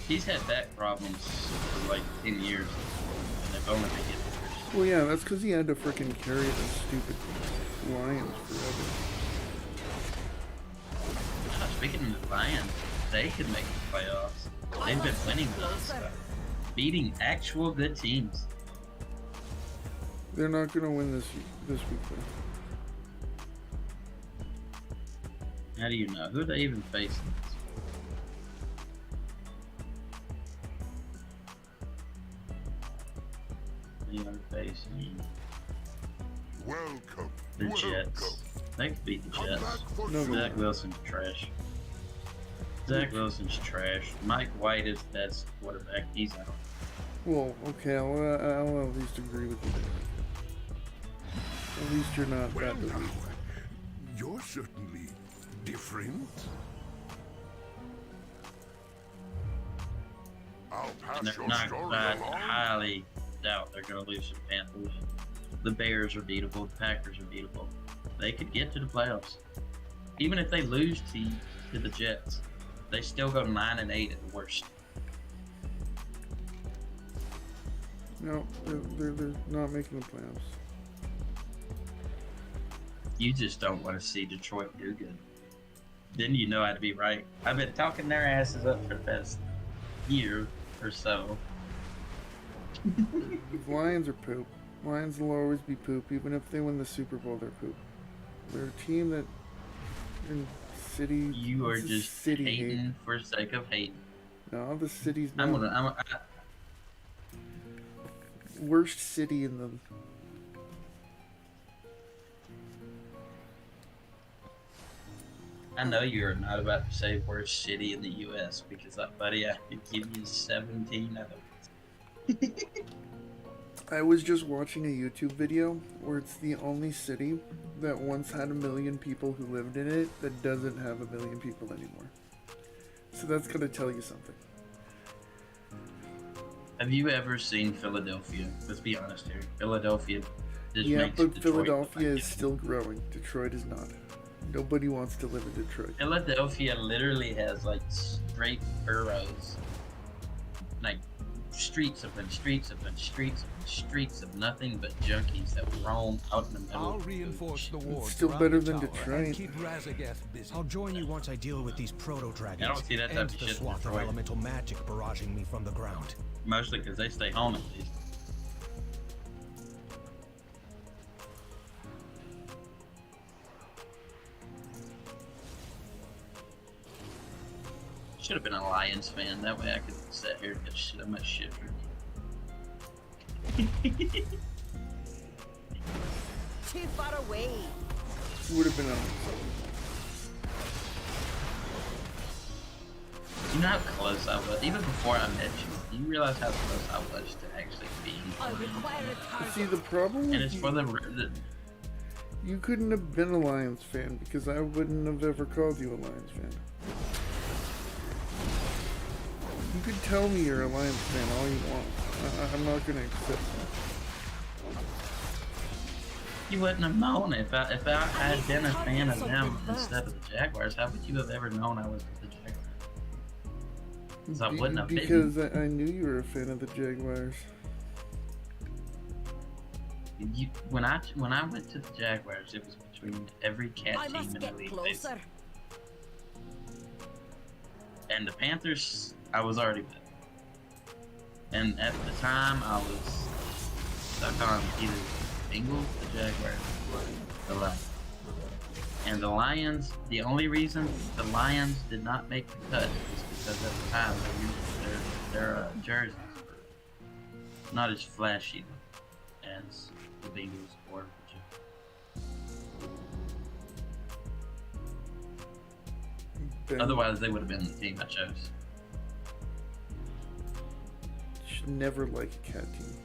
He's had back problems for like 10 years, and they've only been getting worse.
Well, yeah, that's because he had to freaking carry the stupid Lions forever.
Speaking of the Lions, they could make the playoffs. They've been winning those, beating actual good teams.
They're not gonna win this week though.
How do you know? Who are they even facing? They are facing
Welcome.
the Jets. They could beat the Jets.
No,
Zach Wilson's trash. Zach Wilson's trash. Mike White is the best quarterback. He's out.
Well, okay, I'll at least agree with you there. At least you're not
Well,
that bad.
now, you're certainly different. I'll pass
And they're
your
not.
story
I
along.
highly doubt they're going to lose to the Panthers. The Bears are beatable. The Packers are beatable. They could get to the playoffs. Even if they lose to the Jets, they still go 9-8 at the worst.
No, they're not making the playoffs.
You just don't want to see Detroit do good. Then you know I'd be right. I've been talking their asses up for the past year or so.
The Lions are poop. Lions will always be poop, even if they win the Super Bowl. They're poop. They're a team that in city.
You are just
city
hating
hate.
for the sake of hating.
No, the city's
I'm
not
gonna.
worst city in the.
I know you're not about to say worst city in the U.S. because, buddy, I could give you 17 of them.
I was just watching a YouTube video where it's the only city that once had 1 million people who lived in it that doesn't have 1 million people anymore. So that's gonna tell you something.
Have you ever seen Philadelphia? Let's be honest here. Philadelphia just
Yeah,
makes
but
Detroit
Philadelphia
look
is
like
still growing. Detroit is not. Nobody wants to live in Detroit.
Philadelphia literally has like straight boroughs, like streets upon streets upon streets upon streets of nothing but junkies that roam out in the middle.
I'll reinforce the wards.
still
around
better
the
than
tower
Detroit.
and keep Razagath busy.
I'll join you once I deal with these proto-dragons
I don't see that type
and
of
the
shit in
swath of
Detroit.
elemental magic barraging me from the ground.
Mostly because they stay home at least. Should have been a Lions fan. That way I could sit here and get so much shit from you.
Too far away.
Would have been on.
You know how close I was? Even before I met you, do you realize how close I was to actually being
I require a target.
See, the problem
And
with
it's
you,
for the
you couldn't have been a Lions fan because I wouldn't have ever called you a Lions fan. You could tell me you're a Lions fan all you want. I'm not going to accept that.
You wouldn't have known if I had been a fan of them instead of the Jaguars. How would you have ever known I was with the Jaguars? Because I wouldn't have been.
Because I knew you were a fan of the Jaguars.
When I went to the Jaguars, it was between every cat
I
team
must
in the
get
league.
closer.
And the Panthers, I was already with. And at the time, I was stuck on either the Bengals, the Jaguars, or the Lions. And the Lions, the only reason the Lions did not make the cut was because at the time their jerseys were not as flashy as the Bengals or the Jaguars. Otherwise, they would have been the team I chose.
You should never like a cat team.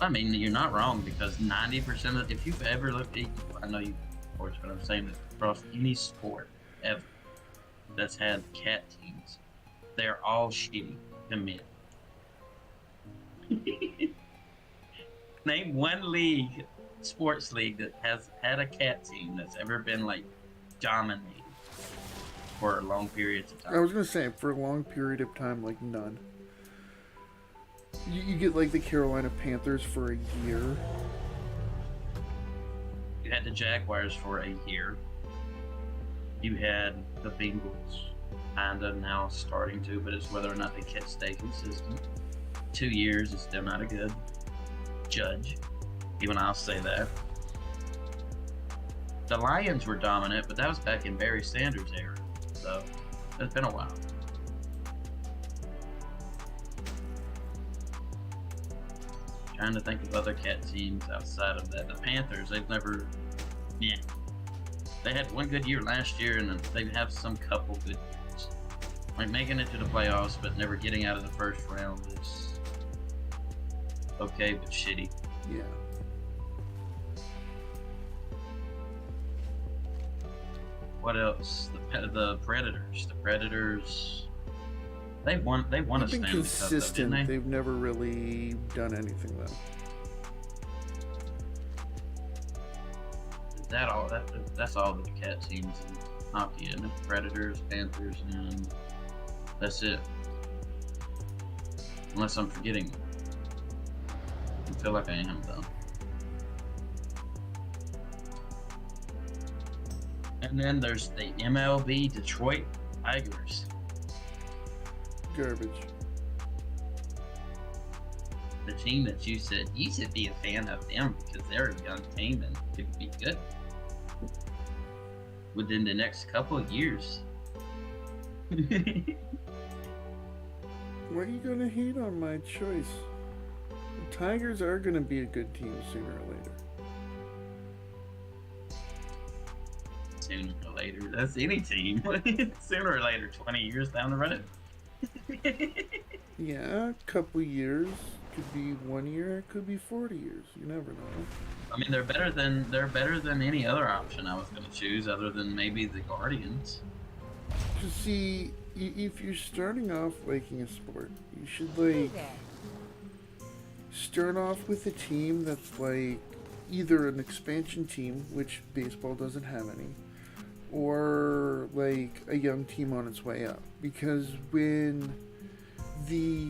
I mean, you're not wrong, because 90% of, if you've ever looked at, I know you, of course, but I'm saying that across any sport ever that's had cat teams, they're all shitty to me. Name one league, sports league, that has had a cat team that's ever been like dominated for long periods of time.
I was gonna say, for a long period of time, like none. You get like the Carolina Panthers for a year.
You had the Jaguars for a year. You had the Bengals, kinda now starting to, but it's whether or not they can stay consistent. 2 years is still not a good judge. Even I'll say that. The Lions were dominant, but that was back in Barry Sanders' era. So it's been a while. Trying to think of other cat teams outside of that. The Panthers, they've never, yeah. They had one good year last year, and they have some couple good years. Like making it to the playoffs, but never getting out of the first round is okay, but shitty.
Yeah.
What else? The Predators. The Predators. They won. They won a
They've been
Stanley Cup, though,
consistent.
didn't they?
They've never really done anything though.
Is that all? That's all the cat teams in hockey, isn't it? Predators, Panthers, and that's it. Unless I'm forgetting. I feel like I am though. And then there's the MLB Detroit Tigers.
Garbage.
The team that you said you should be a fan of them because they're a young team and could be good within the next couple of years.
Why are you gonna hate on my choice? The Tigers are gonna be a good team sooner or later.
Sooner or later, that's any team. Sooner or later, 20 years down the road.
Yeah, a couple years. Could be 1 year, it could be 40 years. You never know.
I mean, they're better than any other option I was going to choose, other than maybe the Guardians.
To see, if you're starting off liking a sport, you should like start off with a team that's like either an expansion team, which baseball doesn't have any, or like a young team on its way up. Because when the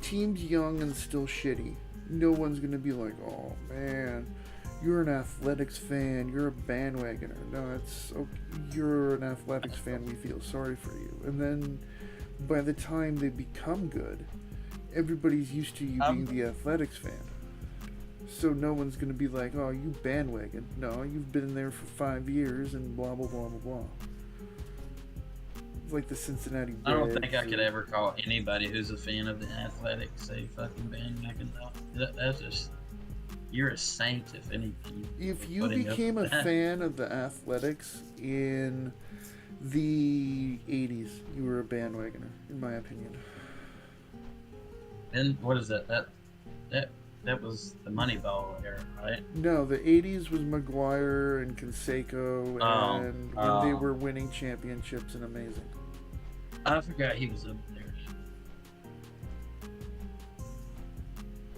team's young and still shitty, no one's gonna be like, oh man, you're an athletics fan, you're a bandwagoner. No, it's you're an athletics fan, we feel sorry for you. And then by the time they become good, everybody's used to you being the athletics fan. So no one's gonna be like, oh, you bandwagon. No, you've been there for 5 years and blah blah blah blah blah. It's like the Cincinnati Reds.
I don't think I could ever call anybody who's a fan of the Athletics a fucking bandwagon though. That's just, you're a saint if anything.
If you became a fan of the Athletics in the 80s, you were a bandwagoner, in my opinion.
And what is that? That was the Moneyball era, right?
No, the 80s was McGuire and Canseco, and when they were winning championships and amazing.
I forgot he was up there.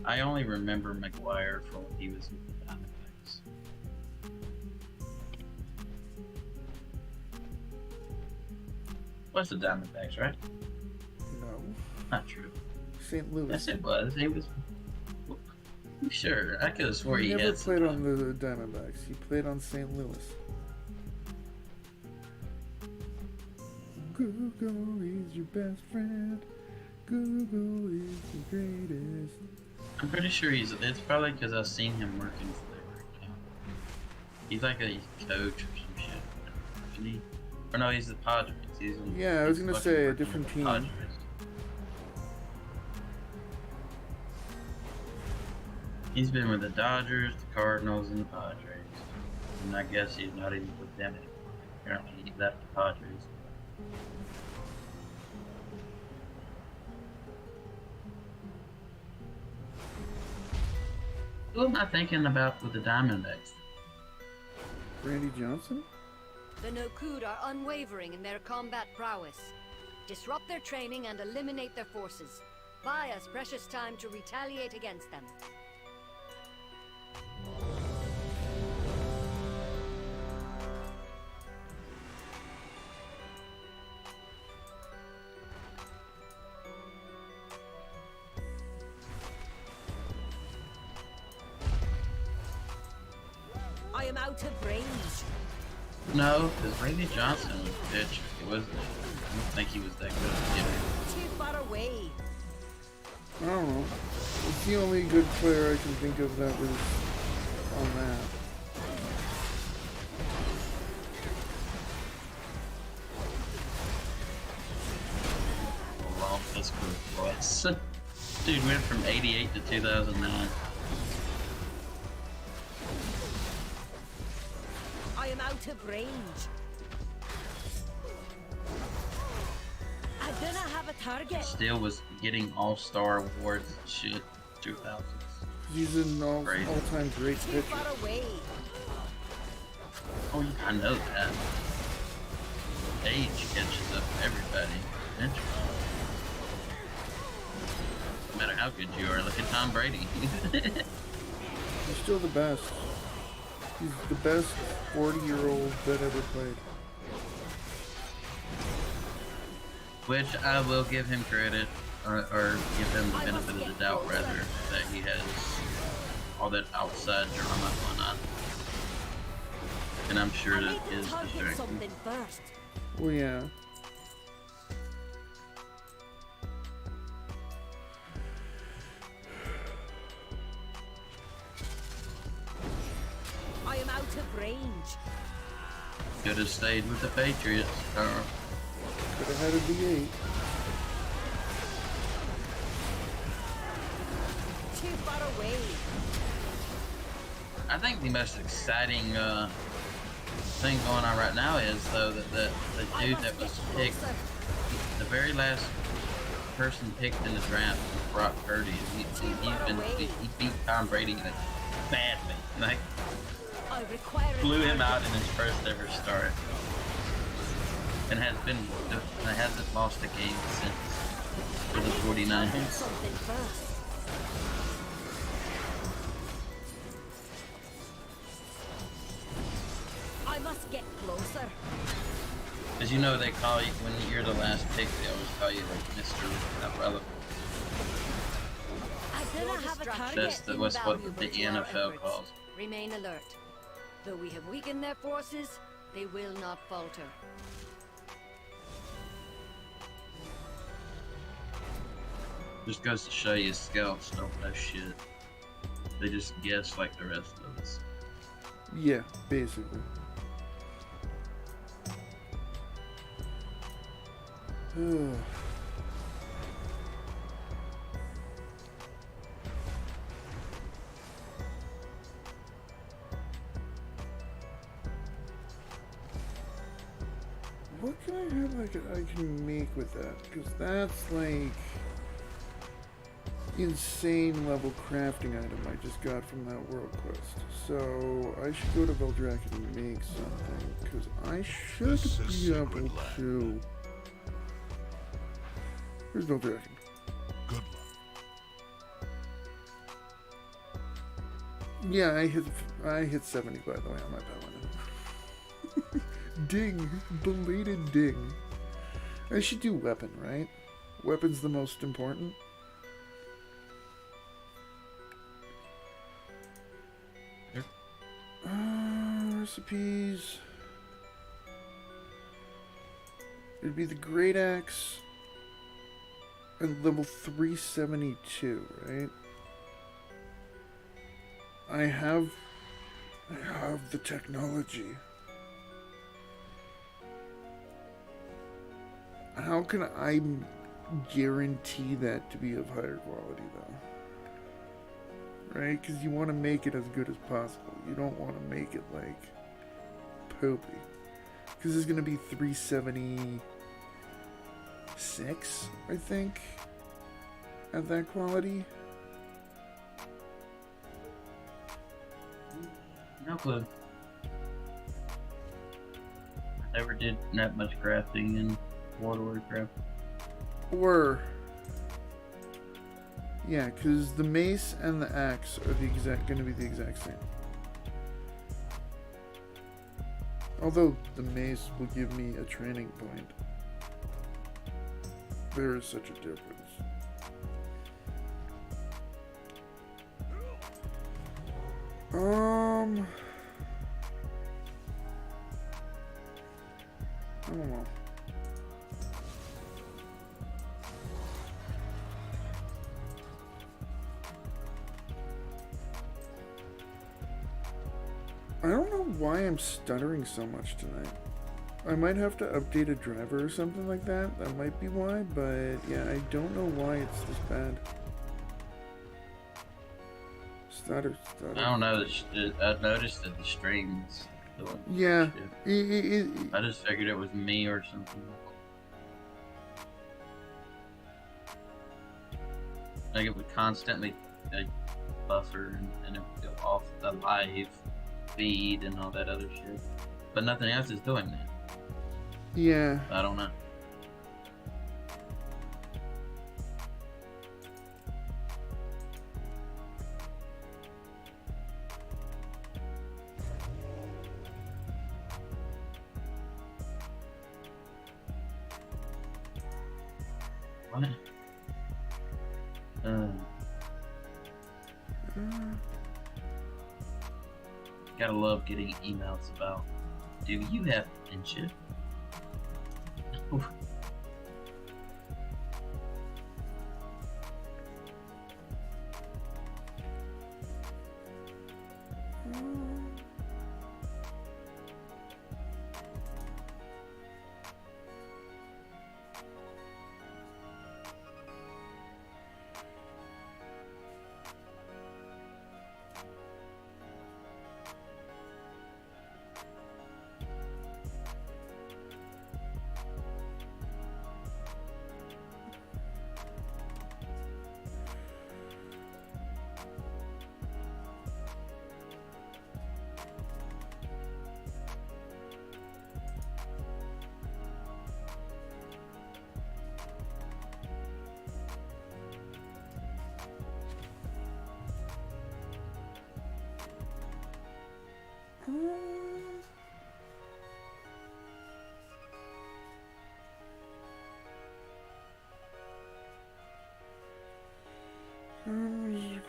I only remember McGuire from when he was in the Diamondbacks. What's the Diamondbacks, right?
No.
Not true.
St. Louis.
Yes, it was. He was. Sure, I could have swore
He
he
never
had
played
some.
on the Diamondbacks. He played on St. Louis. Google is your best friend. Google is the greatest.
I'm pretty sure it's probably because I've seen him working for their account. He's like a coach or some shit. Isn't he? Or no, he's the Padres.
Yeah, I was gonna say a different team.
Padres. He's been with the Dodgers, the Cardinals, and the Padres. And I guess he's not even with them anymore. Apparently he left the Padres. Who am I thinking about with the Diamondbacks?
Randy Johnson?
The Nokud are unwavering in their combat prowess. Disrupt their training and eliminate their forces. Buy us precious time to retaliate against them.
I am out of range.
No, because Randy Johnson was a bitch. He wasn't. I don't think he was that good at getting.
Too far away.
I don't know. It's the only good player I can think of that was on that.
Long physical voice. Dude went from 88 to 2009.
I am out of range. I do not have a target.
Still was getting all-star awards and shit. 2000s.
He's an all-time great
Too
pitcher.
far away.
Oh, yeah, I know that. Age catches up to everybody. Eventually. No matter how good you are, look at Tom Brady.
He's still the best. He's the best 40-year-old that ever played.
Which I will give him credit, or give him the benefit of the doubt, rather, that he has all that outside drama going on. And I'm sure that is distracting.
Something first.
Well, yeah.
I am out of range.
Could have stayed with the Patriots, Carl.
Could have had a V8.
Too far away.
I think the most exciting thing going on right now is, though, that the dude that was picked, the very last person picked in the draft was Brock Purdy. He beat Tom Brady like badly, like blew him out in his first ever start, and hasn't lost a game since for the 49ers.
I must get closer.
As you know, they call you, when you're the last pick, they always call you like Mr. Irrelevant.
I do not have a target.
That's what the NFL calls.
Remain alert. Though we have weakened their forces, they will not falter.
Just goes to show you scouts don't know shit. They just guess like the rest of us.
Yeah, basically. What can I have I can make with that? Because that's like insane level crafting item I just got from that world quest. So I should go to Veldrak and make something, because I should be able to. Where's Veldrak?
Good luck.
Yeah, I hit 70 by the way on my paladin. Ding, belated ding. I should do weapon, right? Weapon's the most important. recipes. It'd be the Great Axe at level 372, right? I have the technology. How can I guarantee that to be of higher quality, though? Right? Because you want to make it as good as possible. You don't want to make it, like, poopy. Because it's going to be 376, I think, at that quality.
No clue. I never did that much crafting in World of Warcraft.
Or, yeah, because the mace and the axe are going to be the exact same. Although the mace will give me a training point. There is such a difference. I don't know. I don't know why I'm stuttering so much tonight. I might have to update a driver or something like that. That might be why, but yeah, I don't know why it's this bad. Stutter.
I don't know. I noticed that the streams.
Yeah.
I just figured it was me or something. Like it would constantly like buffer and it would go off the live feed and all that other shit. But nothing else is doing that.
Yeah.
I don't know. What? Gotta love getting emails about, do you have dementia?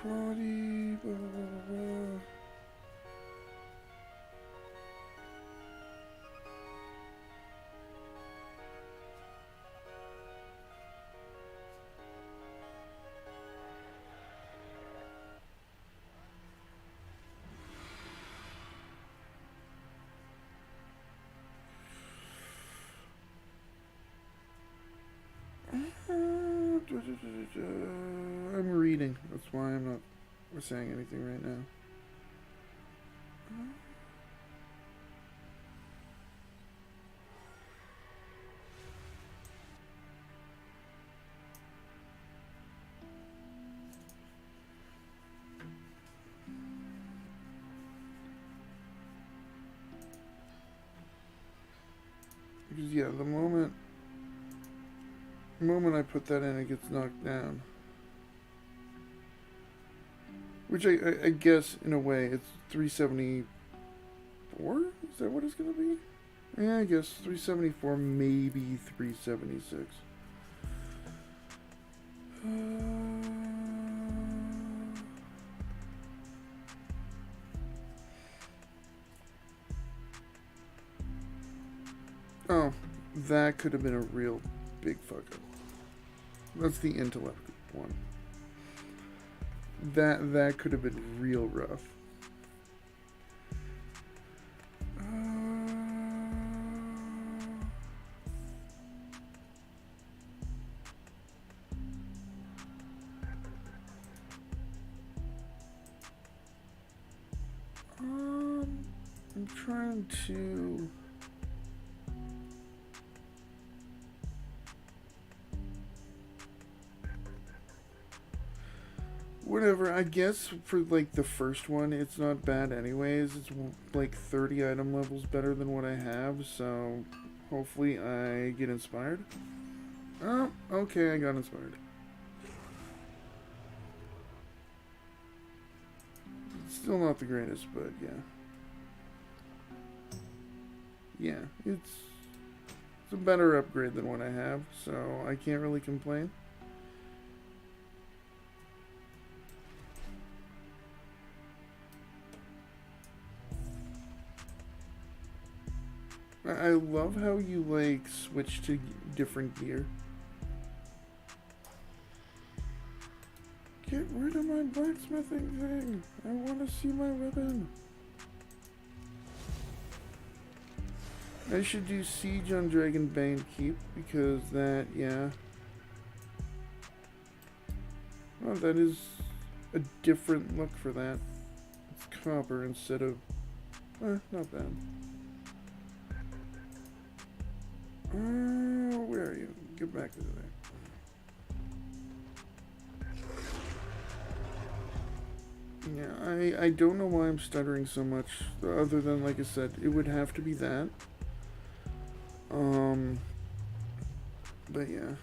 Quality, blah, blah, blah, blah. I'm reading. That's why I'm not saying anything right now. Because yeah, the moment I put that in, it gets knocked down. Which I guess, in a way, it's 374? Is that what it's going to be? Yeah, I guess 374, maybe 376. that could have been a real big fuck up. That's the intellect one. That could have been real rough. I'm trying to. Whatever, I guess for like the first one, it's not bad anyways. It's like 30 item levels better than what I have, so hopefully I get inspired. Oh, okay, I got inspired. It's still not the greatest, but yeah. Yeah, it's a better upgrade than what I have, so I can't really complain. I love how you, like, switch to different gear. Get rid of my blacksmithing thing! I want to see my weapon! I should do Siege on Dragonbane Keep, because that, yeah. Well, that is a different look for that. It's copper instead of... not bad. Where are you? Get back to there. Yeah, I don't know why I'm stuttering so much, other than, like I said, it would have to be that. But yeah.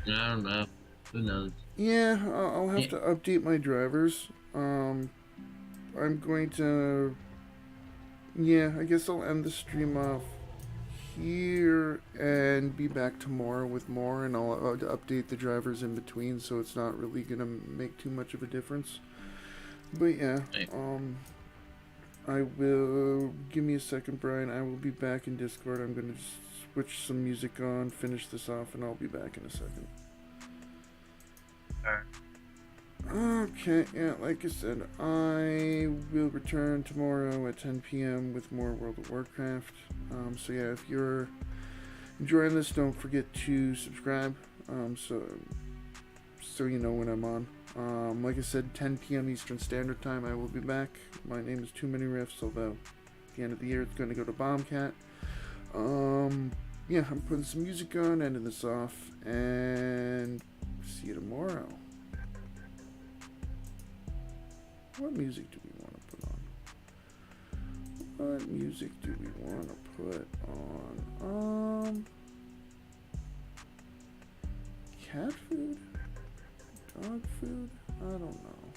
I don't know. Who knows?
Yeah, I'll have to update my drivers. I'm going to... Yeah, I guess I'll end the stream off here and be back tomorrow with more, and I'll update the drivers in between, so it's not really gonna make too much of a difference. But yeah, I will... Give me a second, Brian. I will be back in Discord. I'm gonna just switch some music on, finish this off, and I'll be back in a second. Okay, yeah, like I said, I will return tomorrow at 10 p.m. with more World of Warcraft. So yeah, if you're enjoying this, don't forget to subscribe, so you know when I'm on. Like I said, 10 p.m. Eastern Standard Time, I will be back. My name is Too Many Riffs, although at the end of the year it's going to go to Bombcat. Yeah, I'm putting some music on, ending this off, and see you tomorrow. What music do we want to put on? What music do we want to put on? Cat food? Dog food? I don't know.